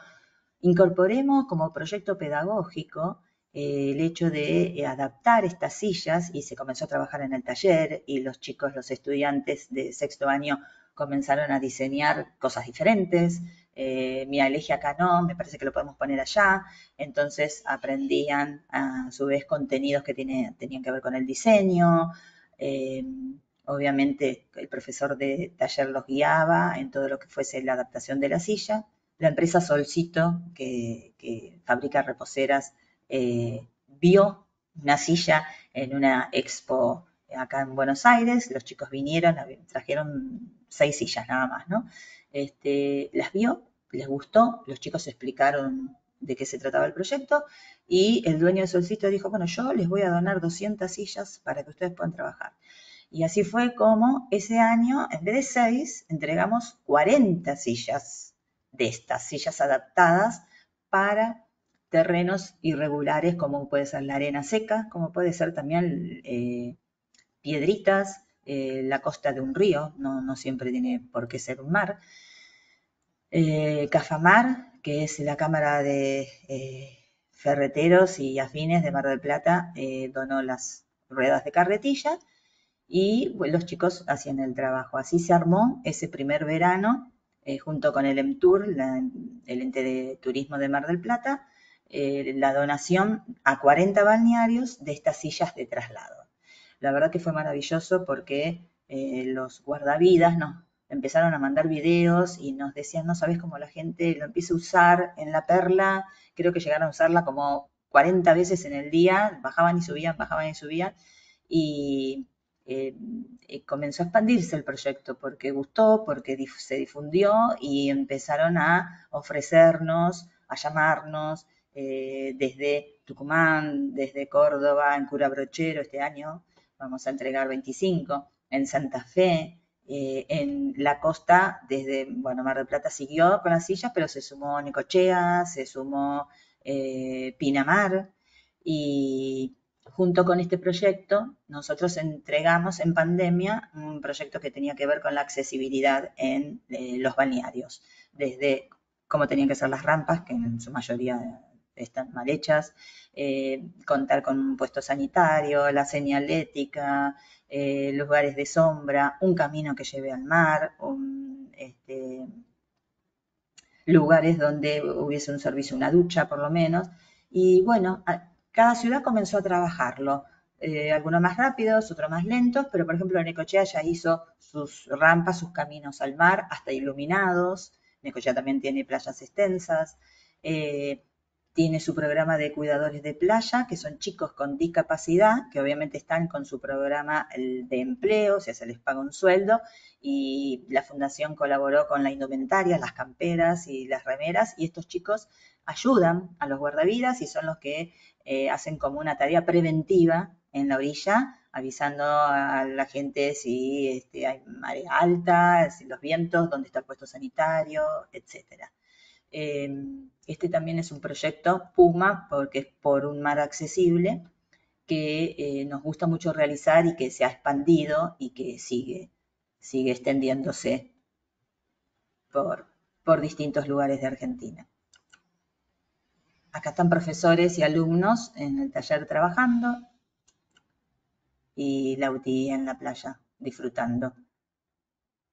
B: incorporemos como proyecto pedagógico el hecho de adaptar estas sillas y se comenzó a trabajar en el taller y los chicos, los estudiantes de sexto año comenzaron a diseñar cosas diferentes. Mi Alegia acá no, me parece que lo podemos poner allá. Entonces aprendían a su vez contenidos que tenían que ver con el diseño. Obviamente el profesor de taller los guiaba en todo lo que fuese la adaptación de la silla. La empresa Solcito, que fabrica reposeras, vio una silla en una expo acá en Buenos Aires. Los chicos vinieron, trajeron 6 sillas nada más, ¿no? Las vio, les gustó, los chicos explicaron de qué se trataba el proyecto y el dueño de Solcito dijo, bueno, yo les voy a donar 200 sillas para que ustedes puedan trabajar. Y así fue como ese año, en vez de 6, entregamos 40 sillas de estas, sillas adaptadas para terrenos irregulares como puede ser la arena seca, como puede ser también piedritas, la costa de un río, no siempre tiene por qué ser un mar. Cafamar, que es la Cámara de Ferreteros y Afines de Mar del Plata, donó las ruedas de carretilla y bueno, los chicos hacían el trabajo. Así se armó ese primer verano, junto con el EMTUR, el ente de turismo de Mar del Plata, la donación a 40 balnearios de estas sillas de traslado. La verdad que fue maravilloso porque los guardavidas nos empezaron a mandar videos y nos decían, no sabés cómo la gente lo empieza a usar en La Perla, creo que llegaron a usarla como 40 veces en el día, bajaban y subían, y comenzó a expandirse el proyecto porque gustó, porque se difundió y empezaron a ofrecernos, a llamarnos desde Tucumán, desde Córdoba, en Cura Brochero este año vamos a entregar 25, en Santa Fe, en la costa, desde, bueno, Mar del Plata siguió con las sillas, pero se sumó Necochea, se sumó Pinamar y junto con este proyecto, nosotros entregamos en pandemia un proyecto que tenía que ver con la accesibilidad en los balnearios, desde cómo tenían que ser las rampas, que en su mayoría están mal hechas, contar con un puesto sanitario, la señalética, lugares de sombra, un camino que lleve al mar, lugares donde hubiese un servicio, una ducha por lo menos. Y bueno, cada ciudad comenzó a trabajarlo. Algunos más rápidos, otros más lentos, pero por ejemplo Necochea ya hizo sus rampas, sus caminos al mar, hasta iluminados. Necochea también tiene playas extensas. Tiene su programa de cuidadores de playa, que son chicos con discapacidad, que obviamente están con su programa de empleo, o sea, se les paga un sueldo, y la fundación colaboró con la indumentaria, las camperas y las remeras, y estos chicos ayudan a los guardavidas y son los que hacen como una tarea preventiva en la orilla, avisando a la gente si hay marea alta, si los vientos, dónde está el puesto sanitario, etcétera. Este también es un proyecto Puma porque es por un mar accesible que nos gusta mucho realizar y que se ha expandido y que sigue extendiéndose por distintos lugares de Argentina. Acá están profesores y alumnos en el taller trabajando y Lauti en la playa disfrutando.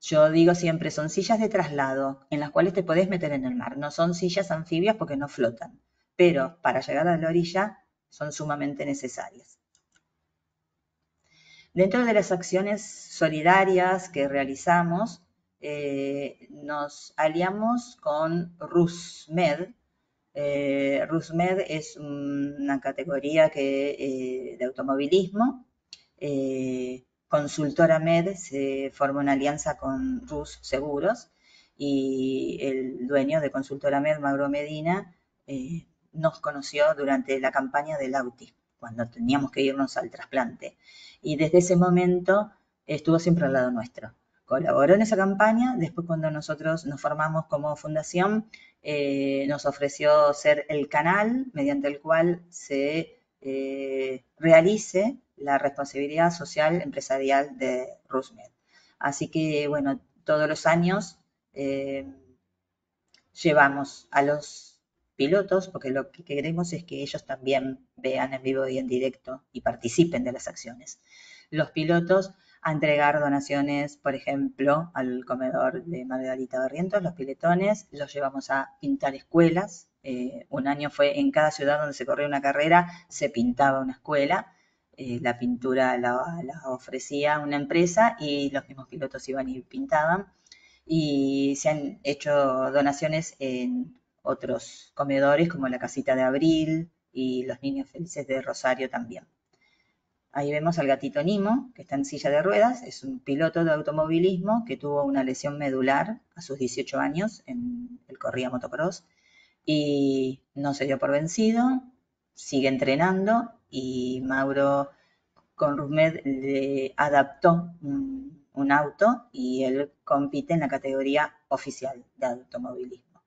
B: Yo digo siempre, son sillas de traslado en las cuales te podés meter en el mar. No son sillas anfibias porque no flotan, pero para llegar a la orilla son sumamente necesarias. Dentro de las acciones solidarias que realizamos, nos aliamos con RusMed. RusMed es una categoría de automovilismo. Consultora Med se forma una alianza con Rus Seguros y el dueño de Consultora Med, Mauro Medina, nos conoció durante la campaña del AUTI, cuando teníamos que irnos al trasplante. Y desde ese momento estuvo siempre al lado nuestro. Colaboró en esa campaña, después cuando nosotros nos formamos como fundación, nos ofreció ser el canal mediante el cual se realice la responsabilidad social empresarial de RusMed. Así que, bueno, todos los años llevamos a los pilotos, porque lo que queremos es que ellos también vean en vivo y en directo y participen de las acciones. Los pilotos a entregar donaciones, por ejemplo, al comedor de Margarita Barrientos, los piletones, los llevamos a pintar escuelas. Un año fue en cada ciudad donde se corría una carrera, se pintaba una escuela. La pintura la ofrecía una empresa y los mismos pilotos iban y pintaban. Y se han hecho donaciones en otros comedores como la Casita de Abril y los Niños Felices de Rosario también. Ahí vemos al gatito Nimo, que está en silla de ruedas, es un piloto de automovilismo que tuvo una lesión medular a sus 18 años, él corría motocross, y no se dio por vencido, sigue entrenando, y Mauro con RusMed le adaptó un auto y él compite en la categoría oficial de automovilismo.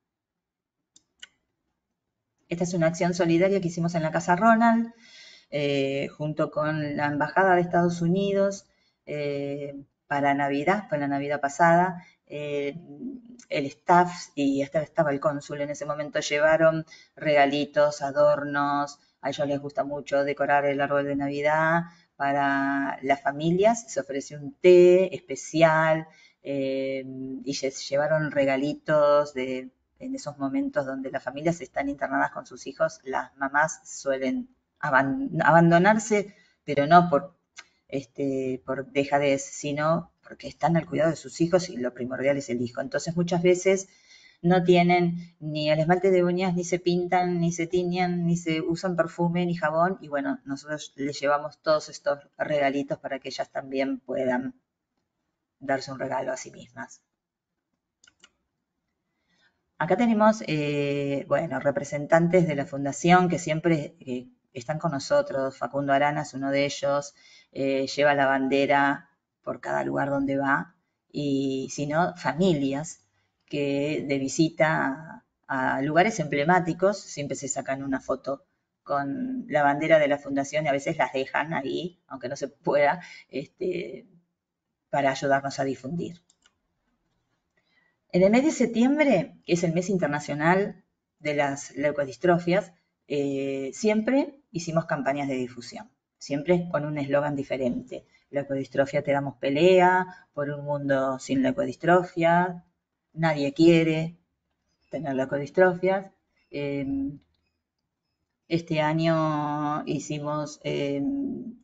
B: Esta es una acción solidaria que hicimos en la Casa Ronald, junto con la Embajada de Estados Unidos, para Navidad, fue la Navidad pasada. El staff, y hasta estaba el cónsul en ese momento, llevaron regalitos, adornos. A ellos les gusta mucho decorar el árbol de Navidad. Para las familias se ofreció un té especial, y se llevaron regalitos en esos momentos donde las familias están internadas con sus hijos. Las mamás suelen abandonarse, pero no por dejadez, sino porque están al cuidado de sus hijos y lo primordial es el hijo. Entonces muchas veces no tienen ni el esmalte de uñas, ni se pintan, ni se tiñan, ni se usan perfume, ni jabón, y bueno, nosotros les llevamos todos estos regalitos para que ellas también puedan darse un regalo a sí mismas. Acá tenemos, bueno, representantes de la fundación que siempre están con nosotros. Facundo Arana es uno de ellos, lleva la bandera por cada lugar donde va, y si no, familias que de visita a lugares emblemáticos siempre se sacan una foto con la bandera de la fundación y a veces las dejan ahí, aunque no se pueda, para ayudarnos a difundir. En el mes de septiembre, que es el mes internacional de las leucodistrofias, siempre hicimos campañas de difusión, siempre con un eslogan diferente. Leucodistrofia te damos pelea, por un mundo sin leucodistrofia, nadie quiere tener leucodistrofias. Este año hicimos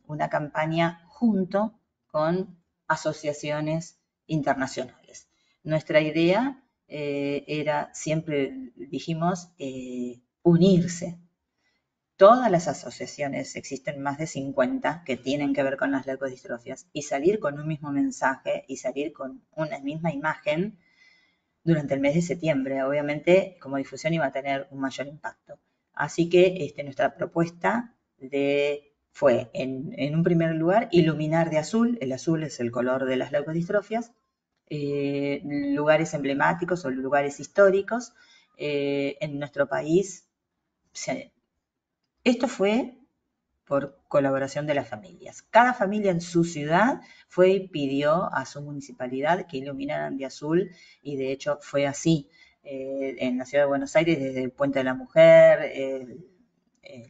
B: una campaña junto con asociaciones internacionales. Nuestra idea era, siempre dijimos, unirse. Todas las asociaciones, existen más de 50 que tienen que ver con las leucodistrofias, y salir con un mismo mensaje y salir con una misma imagen durante el mes de septiembre. Obviamente, como difusión iba a tener un mayor impacto. Así que nuestra propuesta fue, en un primer lugar, iluminar de azul. El azul es el color de las leucodistrofias, lugares emblemáticos o lugares históricos en nuestro país. Esto fue por colaboración de las familias. Cada familia en su ciudad fue y pidió a su municipalidad que iluminaran de azul, y de hecho fue así. En la ciudad de Buenos Aires, desde el Puente de la Mujer,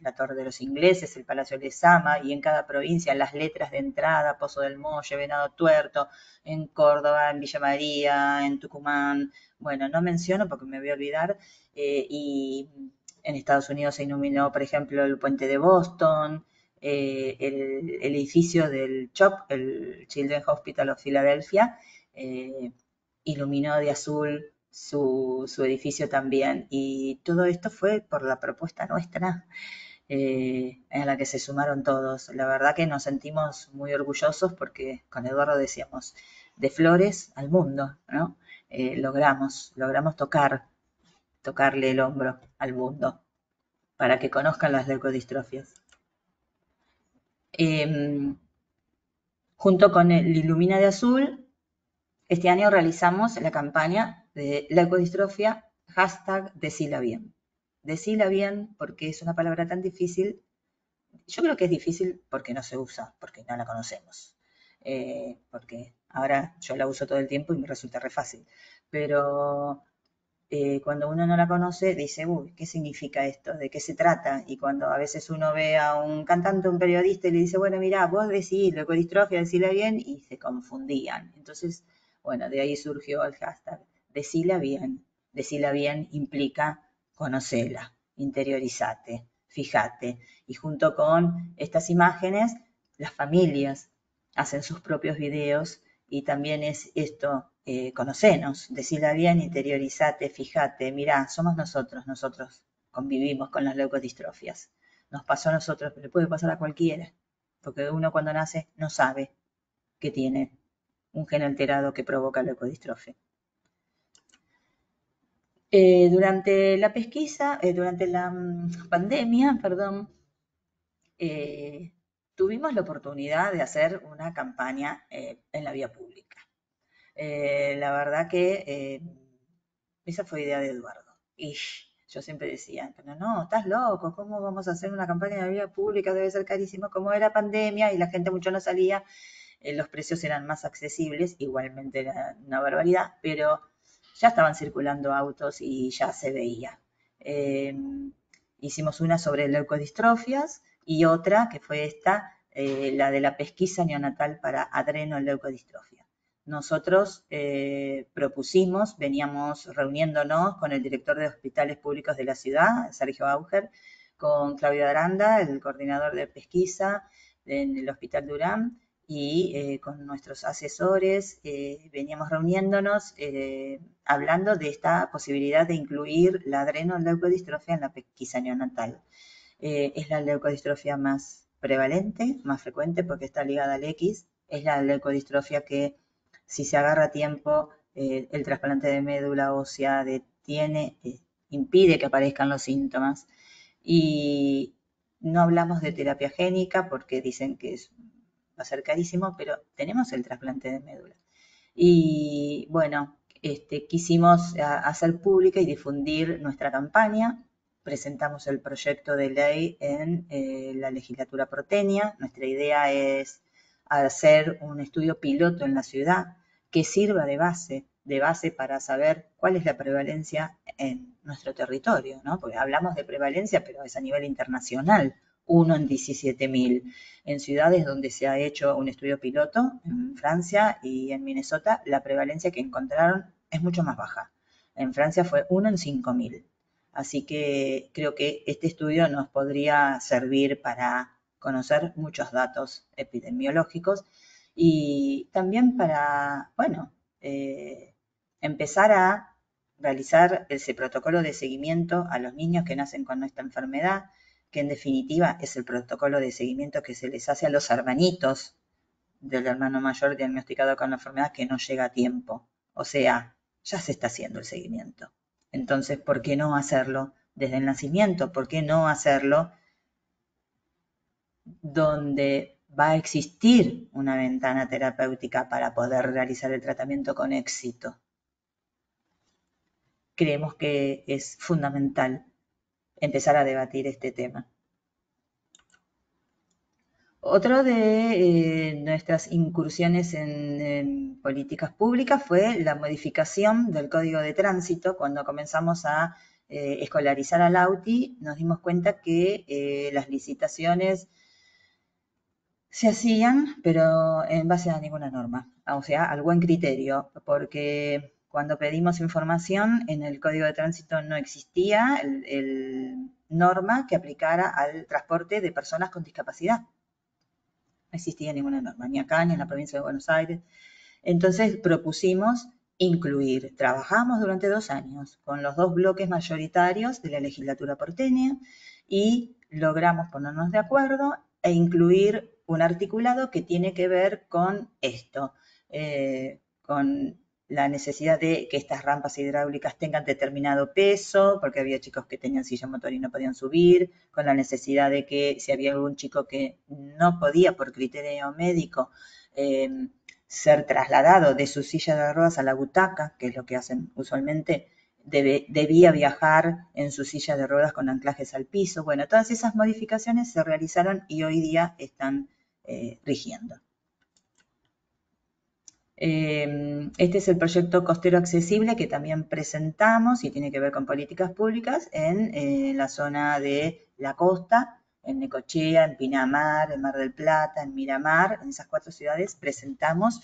B: la Torre de los Ingleses, el Palacio de Lezama, y en cada provincia las letras de entrada, Pozo del Molle, Venado Tuerto, en Córdoba, en Villa María, en Tucumán, bueno, no menciono porque me voy a olvidar, y en Estados Unidos se iluminó, por ejemplo, el puente de Boston, el edificio del CHOP, el Children's Hospital of Philadelphia, iluminó de azul su edificio también. Y todo esto fue por la propuesta nuestra, en la que se sumaron todos. La verdad que nos sentimos muy orgullosos porque con Eduardo decíamos, de flores al mundo, ¿no? Logramos tocarle el hombro al mundo para que conozcan las leucodistrofias. Junto con el Ilumina de Azul, este año realizamos la campaña de leucodistrofia, #Decila Bien. Decila bien porque es una palabra tan difícil. Yo creo que es difícil porque no se usa, porque no la conocemos. Porque ahora yo la uso todo el tiempo y me resulta re fácil. Pero cuando uno no la conoce, dice, uy, ¿qué significa esto? ¿De qué se trata? Y cuando a veces uno ve a un cantante, un periodista, y le dice, bueno, mira, vos decís leucodistrofia, decila bien, y se confundían. Entonces, bueno, de ahí surgió el hashtag. Decila bien. Decila bien implica conocela, interiorizate, fíjate. Y junto con estas imágenes, las familias hacen sus propios videos y también es esto, conocenos, decila bien, interiorizate, fíjate, mirá, somos nosotros convivimos con las leucodistrofias. Nos pasó a nosotros, pero le puede pasar a cualquiera, porque uno cuando nace no sabe que tiene un gen alterado que provoca leucodistrofia. Durante la pesquisa, durante la pandemia, perdón, tuvimos la oportunidad de hacer una campaña en la vía pública. La verdad que esa fue idea de Eduardo. Y yo siempre decía, pero no, estás loco, ¿cómo vamos a hacer una campaña en la vía pública? Debe ser carísimo. Como era pandemia y la gente mucho no salía, los precios eran más accesibles, igualmente era una barbaridad, pero ya estaban circulando autos y ya se veía. Hicimos una sobre leucodistrofias y otra que fue esta, la de la pesquisa neonatal para adrenoleucodistrofia. Nosotros propusimos, veníamos reuniéndonos con el director de hospitales públicos de la ciudad, Sergio Auger, con Claudio Aranda, el coordinador de pesquisa en el Hospital Durán, y con nuestros asesores veníamos reuniéndonos hablando de esta posibilidad de incluir la adrenoleucodistrofia en la pesquisa neonatal. Es la leucodistrofia más prevalente, más frecuente porque está ligada al X, es la leucodistrofia que si se agarra a tiempo el trasplante de médula ósea detiene, impide que aparezcan los síntomas. Y no hablamos de terapia génica porque dicen que va a ser carísimo, pero tenemos el trasplante de médula. Y bueno, quisimos hacer pública y difundir nuestra campaña. Presentamos el proyecto de ley en la legislatura porteña. Nuestra idea es hacer un estudio piloto en la ciudad que sirva de base para saber cuál es la prevalencia en nuestro territorio, ¿no? Porque hablamos de prevalencia, pero es a nivel internacional, 1 en 17.000. En ciudades donde se ha hecho un estudio piloto, en Francia y en Minnesota, la prevalencia que encontraron es mucho más baja. En Francia fue 1 en 5.000. Así que creo que este estudio nos podría servir para conocer muchos datos epidemiológicos y también para, bueno, empezar a realizar ese protocolo de seguimiento a los niños que nacen con esta enfermedad, que en definitiva es el protocolo de seguimiento que se les hace a los hermanitos del hermano mayor diagnosticado con la enfermedad que no llega a tiempo. O sea, ya se está haciendo el seguimiento. Entonces, ¿por qué no hacerlo desde el nacimiento? ¿Por qué no hacerlo donde va a existir una ventana terapéutica para poder realizar el tratamiento con éxito? Creemos que es fundamental empezar a debatir este tema. Otro de nuestras incursiones en políticas públicas fue la modificación del Código de Tránsito cuando comenzamos a escolarizar al AUTI, nos dimos cuenta que las licitaciones se hacían, pero en base a ninguna norma, o sea, al buen criterio, porque cuando pedimos información en el Código de Tránsito no existía el norma que aplicara al transporte de personas con discapacidad. No existía ninguna norma, ni acá ni en la provincia de Buenos Aires. Entonces propusimos incluir. Trabajamos durante 2 años con los 2 bloques mayoritarios de la legislatura porteña y logramos ponernos de acuerdo e incluir un articulado que tiene que ver con esto, con la necesidad de que estas rampas hidráulicas tengan determinado peso, porque había chicos que tenían silla motor y no podían subir, con la necesidad de que si había algún chico que no podía por criterio médico ser trasladado de su silla de ruedas a la butaca, que es lo que hacen usualmente, debía viajar en su silla de ruedas con anclajes al piso. Bueno, todas esas modificaciones se realizaron y hoy día están rigiendo. Este es el proyecto Costero Accesible que también presentamos y tiene que ver con políticas públicas en la zona de la costa, en Necochea, en Pinamar, en Mar del Plata, en Miramar. En esas 4 ciudades presentamos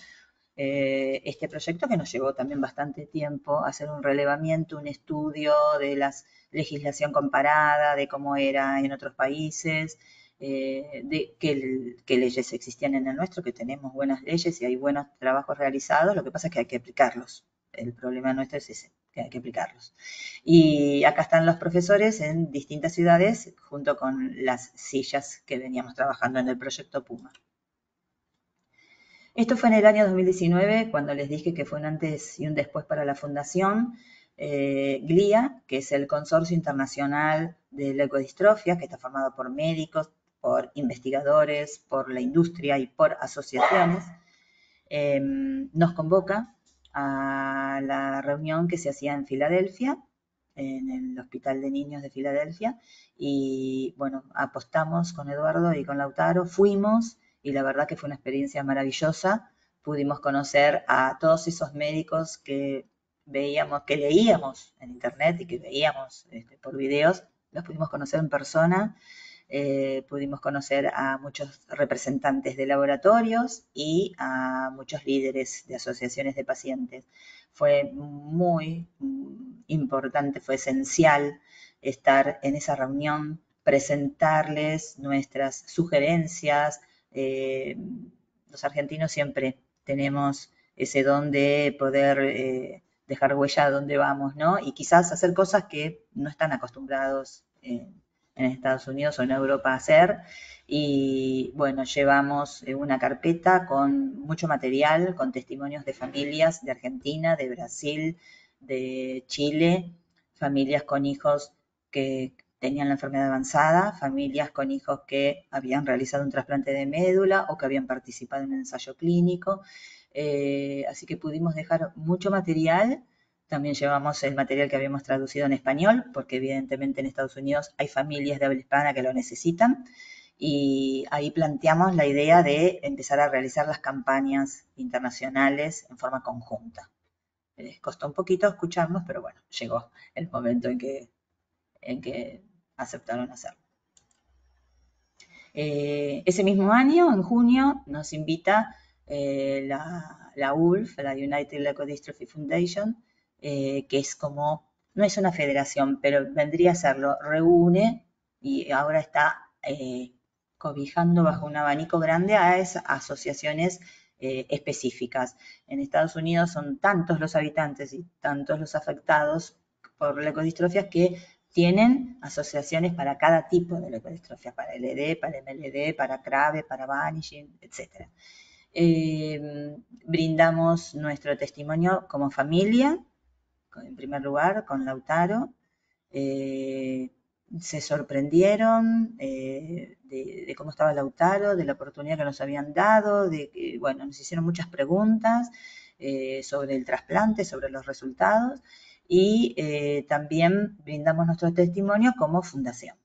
B: este proyecto que nos llevó también bastante tiempo hacer un relevamiento, un estudio de la legislación comparada, de cómo era en otros países, de qué leyes existían en el nuestro, que tenemos buenas leyes y hay buenos trabajos realizados, lo que pasa es que hay que aplicarlos. El problema nuestro es ese, que hay que aplicarlos. Y acá están los profesores en distintas ciudades junto con las sillas que veníamos trabajando en el proyecto Puma. Esto fue en el año 2019, cuando les dije que fue un antes y un después para la fundación. GLIA, que es el Consorcio Internacional de la Ecodistrofia, que está formado por médicos, por investigadores, por la industria y por asociaciones, nos convoca a la reunión que se hacía en Filadelfia, en el Hospital de Niños de Filadelfia, y bueno, apostamos con Eduardo y con Lautaro, fuimos, y la verdad que fue una experiencia maravillosa. Pudimos conocer a todos esos médicos que veíamos, que leíamos en internet y que veíamos por videos, los pudimos conocer en persona. Pudimos conocer a muchos representantes de laboratorios y a muchos líderes de asociaciones de pacientes. Fue muy importante, fue esencial estar en esa reunión, presentarles nuestras sugerencias. Los argentinos siempre tenemos ese don de poder dejar huella a dónde vamos, ¿no? Y quizás hacer cosas que no están acostumbrados en Estados Unidos o en Europa a hacer. Y bueno, llevamos una carpeta con mucho material, con testimonios de familias de Argentina, de Brasil, de Chile, familias con hijos que tenían la enfermedad avanzada, familias con hijos que habían realizado un trasplante de médula o que habían participado en un ensayo clínico. Así que pudimos dejar mucho material. También llevamos el material que habíamos traducido en español, porque evidentemente en Estados Unidos hay familias de habla hispana que lo necesitan. Y ahí planteamos la idea de empezar a realizar las campañas internacionales en forma conjunta. Les costó un poquito escucharnos, pero bueno, llegó el momento en que aceptaron hacerlo. Ese mismo año, en junio, nos invita la ULF, la United Leukodystrophy Foundation, que es como, no es una federación, pero vendría a serlo, reúne y ahora está cobijando bajo un abanico grande a esas asociaciones específicas. En Estados Unidos son tantos los habitantes y tantos los afectados por leukodistrofias que tienen asociaciones para cada tipo de leucodistrofia, para LD, para MLD, para CRABE, para Vanishing, etc. Brindamos nuestro testimonio como familia, en primer lugar, con Lautaro. Se sorprendieron de cómo estaba Lautaro, de la oportunidad que nos habían dado, bueno, nos hicieron muchas preguntas sobre el trasplante, sobre los resultados, y también brindamos nuestro testimonio como fundación.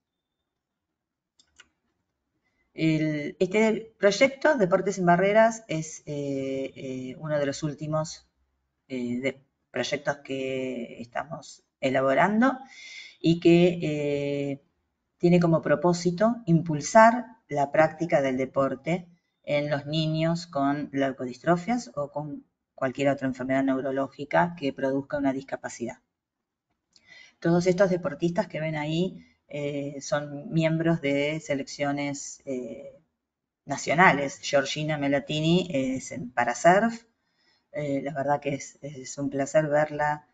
B: Este proyecto, Deportes sin Barreras, es uno de los últimos proyectos que estamos elaborando y que tiene como propósito impulsar la práctica del deporte en los niños con leucodistrofias o con cualquier otra enfermedad neurológica que produzca una discapacidad. Todos estos deportistas que ven ahí son miembros de selecciones nacionales. Georgina Melatini es en parasurf. La verdad que es un placer verla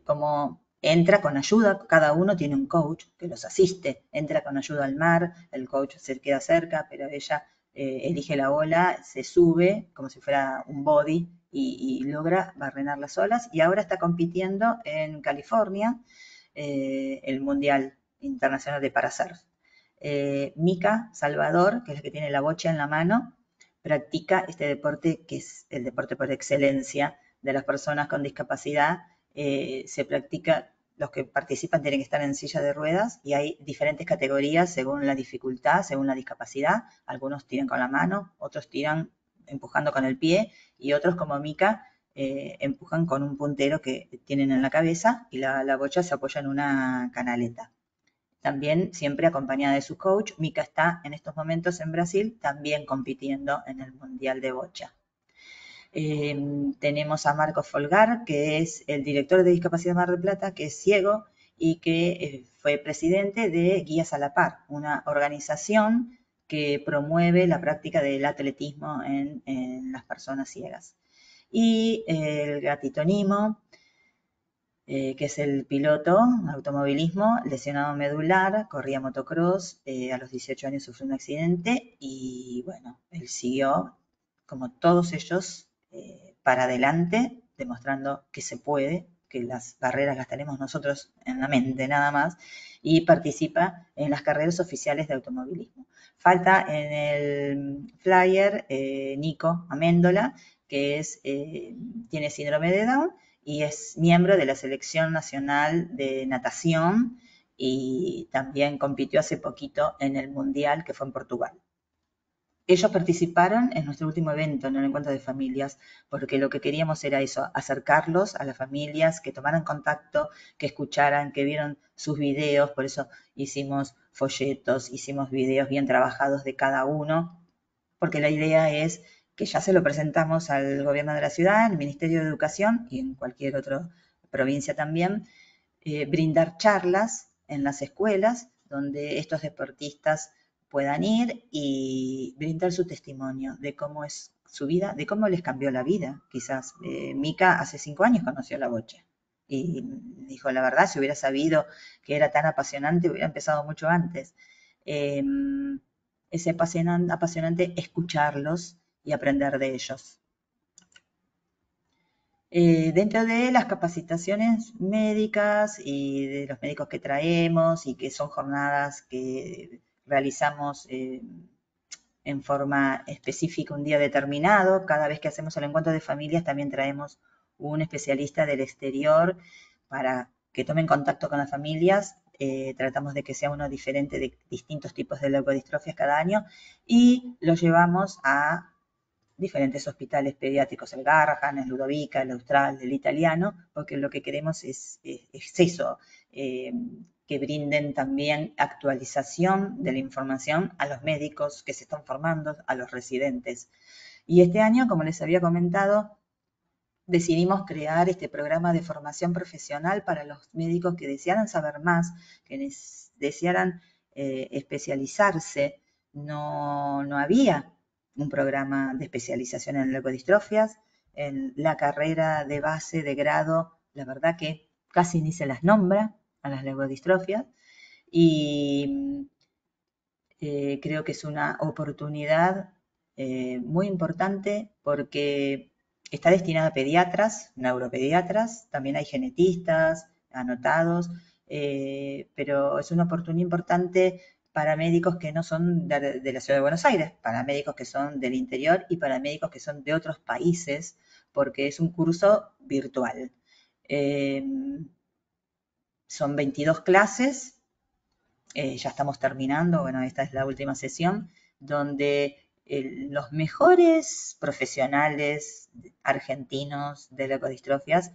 B: cómo entra con ayuda, cada uno tiene un coach que los asiste, entra con ayuda al mar, el coach se queda cerca, pero ella elige la ola, se sube como si fuera un body y logra barrenar las olas, y ahora está compitiendo en California el Mundial Internacional de Parasurf. Mica Salvador, que es la que tiene la bocha en la mano, practica este deporte que es el deporte por excelencia de las personas con discapacidad. Se practica, los que participan tienen que estar en silla de ruedas y hay diferentes categorías según la dificultad, según la discapacidad. Algunos tiran con la mano, otros tiran empujando con el pie y otros como Mica empujan con un puntero que tienen en la cabeza y la bocha se apoya en una canaleta. También siempre acompañada de su coach. Mica está en estos momentos en Brasil también compitiendo en el Mundial de Bocha. Tenemos a Marco Folgar, que es el director de Discapacidad Mar del Plata, que es ciego y que fue presidente de Guías a la Par, una organización que promueve la práctica del atletismo en las personas ciegas. Y el gatito Nimo, que es el piloto automovilismo, lesionado medular, corría motocross, a los 18 años sufrió un accidente y bueno, él siguió, como todos ellos, para adelante, demostrando que se puede, que las barreras las tenemos nosotros en la mente nada más, y participa en las carreras oficiales de automovilismo. Falta en el flyer Nico Améndola, que tiene síndrome de Down, y es miembro de la Selección Nacional de Natación y también compitió hace poquito en el Mundial que fue en Portugal. Ellos participaron en nuestro último evento, en el encuentro de familias, porque lo que queríamos era eso, acercarlos a las familias, que tomaran contacto, que escucharan, que vieron sus videos, por eso hicimos folletos, hicimos videos bien trabajados de cada uno, porque la idea es que ya se lo presentamos al gobierno de la ciudad, al Ministerio de Educación y en cualquier otra provincia también, brindar charlas en las escuelas donde estos deportistas puedan ir y brindar su testimonio de cómo es su vida, de cómo les cambió la vida. Quizás Mica hace 5 años conoció la bocha y dijo, la verdad, si hubiera sabido que era tan apasionante, hubiera empezado mucho antes. Es apasionante escucharlos y aprender de ellos. Dentro de las capacitaciones médicas y de los médicos que traemos y que son jornadas que realizamos en forma específica un día determinado, cada vez que hacemos el encuentro de familias también traemos un especialista del exterior para que tomen contacto con las familias. Tratamos de que sea uno diferente de distintos tipos de leucodistrofias cada año y lo llevamos a diferentes hospitales pediátricos, el Garrahan, el Ludovica, el Austral, el Italiano, porque lo que queremos es eso, que brinden también actualización de la información a los médicos que se están formando, a los residentes. Y este año, como les había comentado, decidimos crear este programa de formación profesional para los médicos que desearan saber más, que desearan especializarse. No había un programa de especialización en leucodistrofias. En la carrera de base de grado, la verdad que casi ni se las nombra a las leucodistrofias y creo que es una oportunidad muy importante porque está destinada a pediatras, neuropediatras, también hay genetistas anotados, pero es una oportunidad importante para médicos que no son de la ciudad de Buenos Aires, para médicos que son del interior y para médicos que son de otros países, porque es un curso virtual. Son 22 clases, ya estamos terminando, bueno, esta es la última sesión, donde los mejores profesionales argentinos de leucodistrofias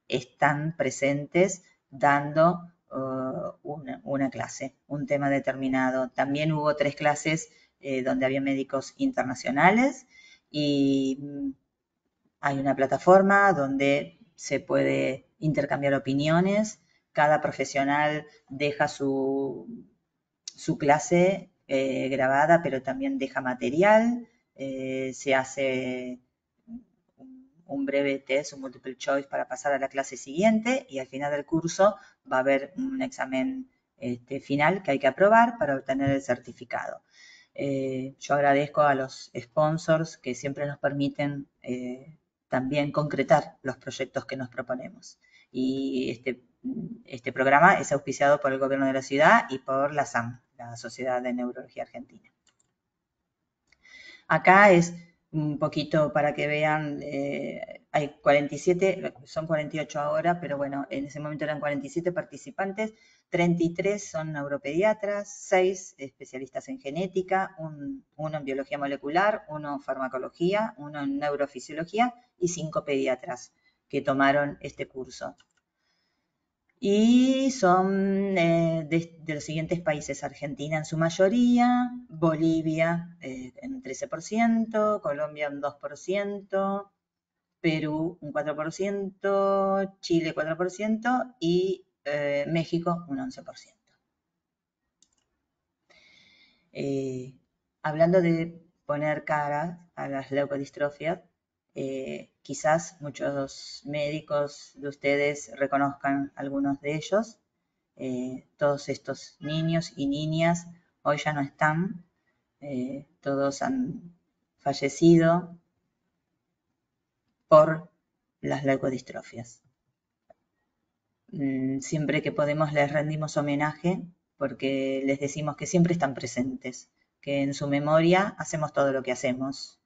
B: están presentes dando una clase, un tema determinado. También hubo 3 clases donde había médicos internacionales y hay una plataforma donde se puede intercambiar opiniones. Cada profesional deja su clase grabada, pero también deja material. Se hace un breve test, un multiple choice para pasar a la clase siguiente y al final del curso va a haber un examen final que hay que aprobar para obtener el certificado. Yo agradezco a los sponsors que siempre nos permiten también concretar los proyectos que nos proponemos. Y este programa es auspiciado por el gobierno de la ciudad y por la SAM, la Sociedad de Neurología Argentina. Acá es un poquito para que vean, hay 47, son 48 ahora, pero bueno, en ese momento eran 47 participantes, 33 son neuropediatras, 6 especialistas en genética, uno en biología molecular, uno en farmacología, uno en neurofisiología y 5 pediatras que tomaron este curso. Y son de los siguientes países: Argentina en su mayoría, Bolivia en 13%, Colombia un 2%, Perú un 4%, Chile 4% y México un 11%. Hablando de poner cara a las leucodistrofias, quizás muchos médicos de ustedes reconozcan algunos de ellos. Todos estos niños y niñas hoy ya no están, todos han fallecido por las leucodistrofias. Siempre que podemos les rendimos homenaje porque les decimos que siempre están presentes, que en su memoria hacemos todo lo que hacemos,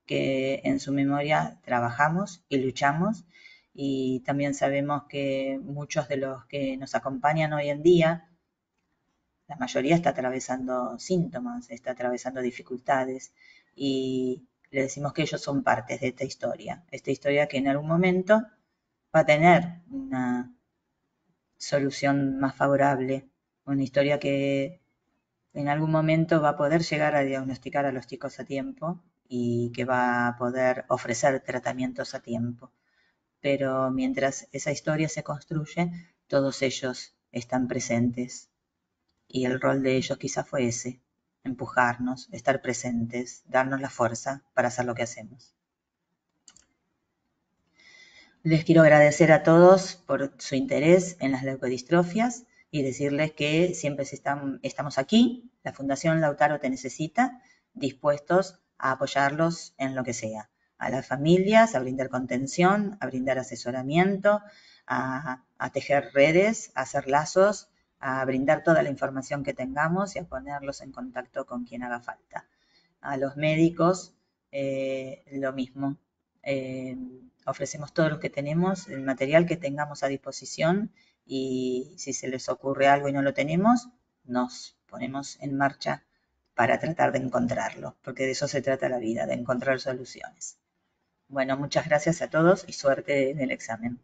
B: que en su memoria trabajamos y luchamos, y también sabemos que muchos de los que nos acompañan hoy en día, la mayoría está atravesando síntomas, está atravesando dificultades, y le decimos que ellos son partes de esta historia que en algún momento va a tener una solución más favorable, una historia que en algún momento va a poder llegar a diagnosticar a los chicos a tiempo y que va a poder ofrecer tratamientos a tiempo. Pero mientras esa historia se construye, todos ellos están presentes y el rol de ellos quizás fue ese: empujarnos, estar presentes, darnos la fuerza para hacer lo que hacemos. Les quiero agradecer a todos por su interés en las leucodistrofias y decirles que siempre estamos aquí, la Fundación Lautaro Te Necesita, dispuestos a apoyarlos en lo que sea. A las familias, a brindar contención, a brindar asesoramiento, a tejer redes, a hacer lazos, a brindar toda la información que tengamos y a ponerlos en contacto con quien haga falta. A los médicos, lo mismo. Ofrecemos todo lo que tenemos, el material que tengamos a disposición, y si se les ocurre algo y no lo tenemos, nos ponemos en marcha para tratar de encontrarlo, porque de eso se trata la vida, de encontrar soluciones. Bueno, muchas gracias a todos y suerte en el examen.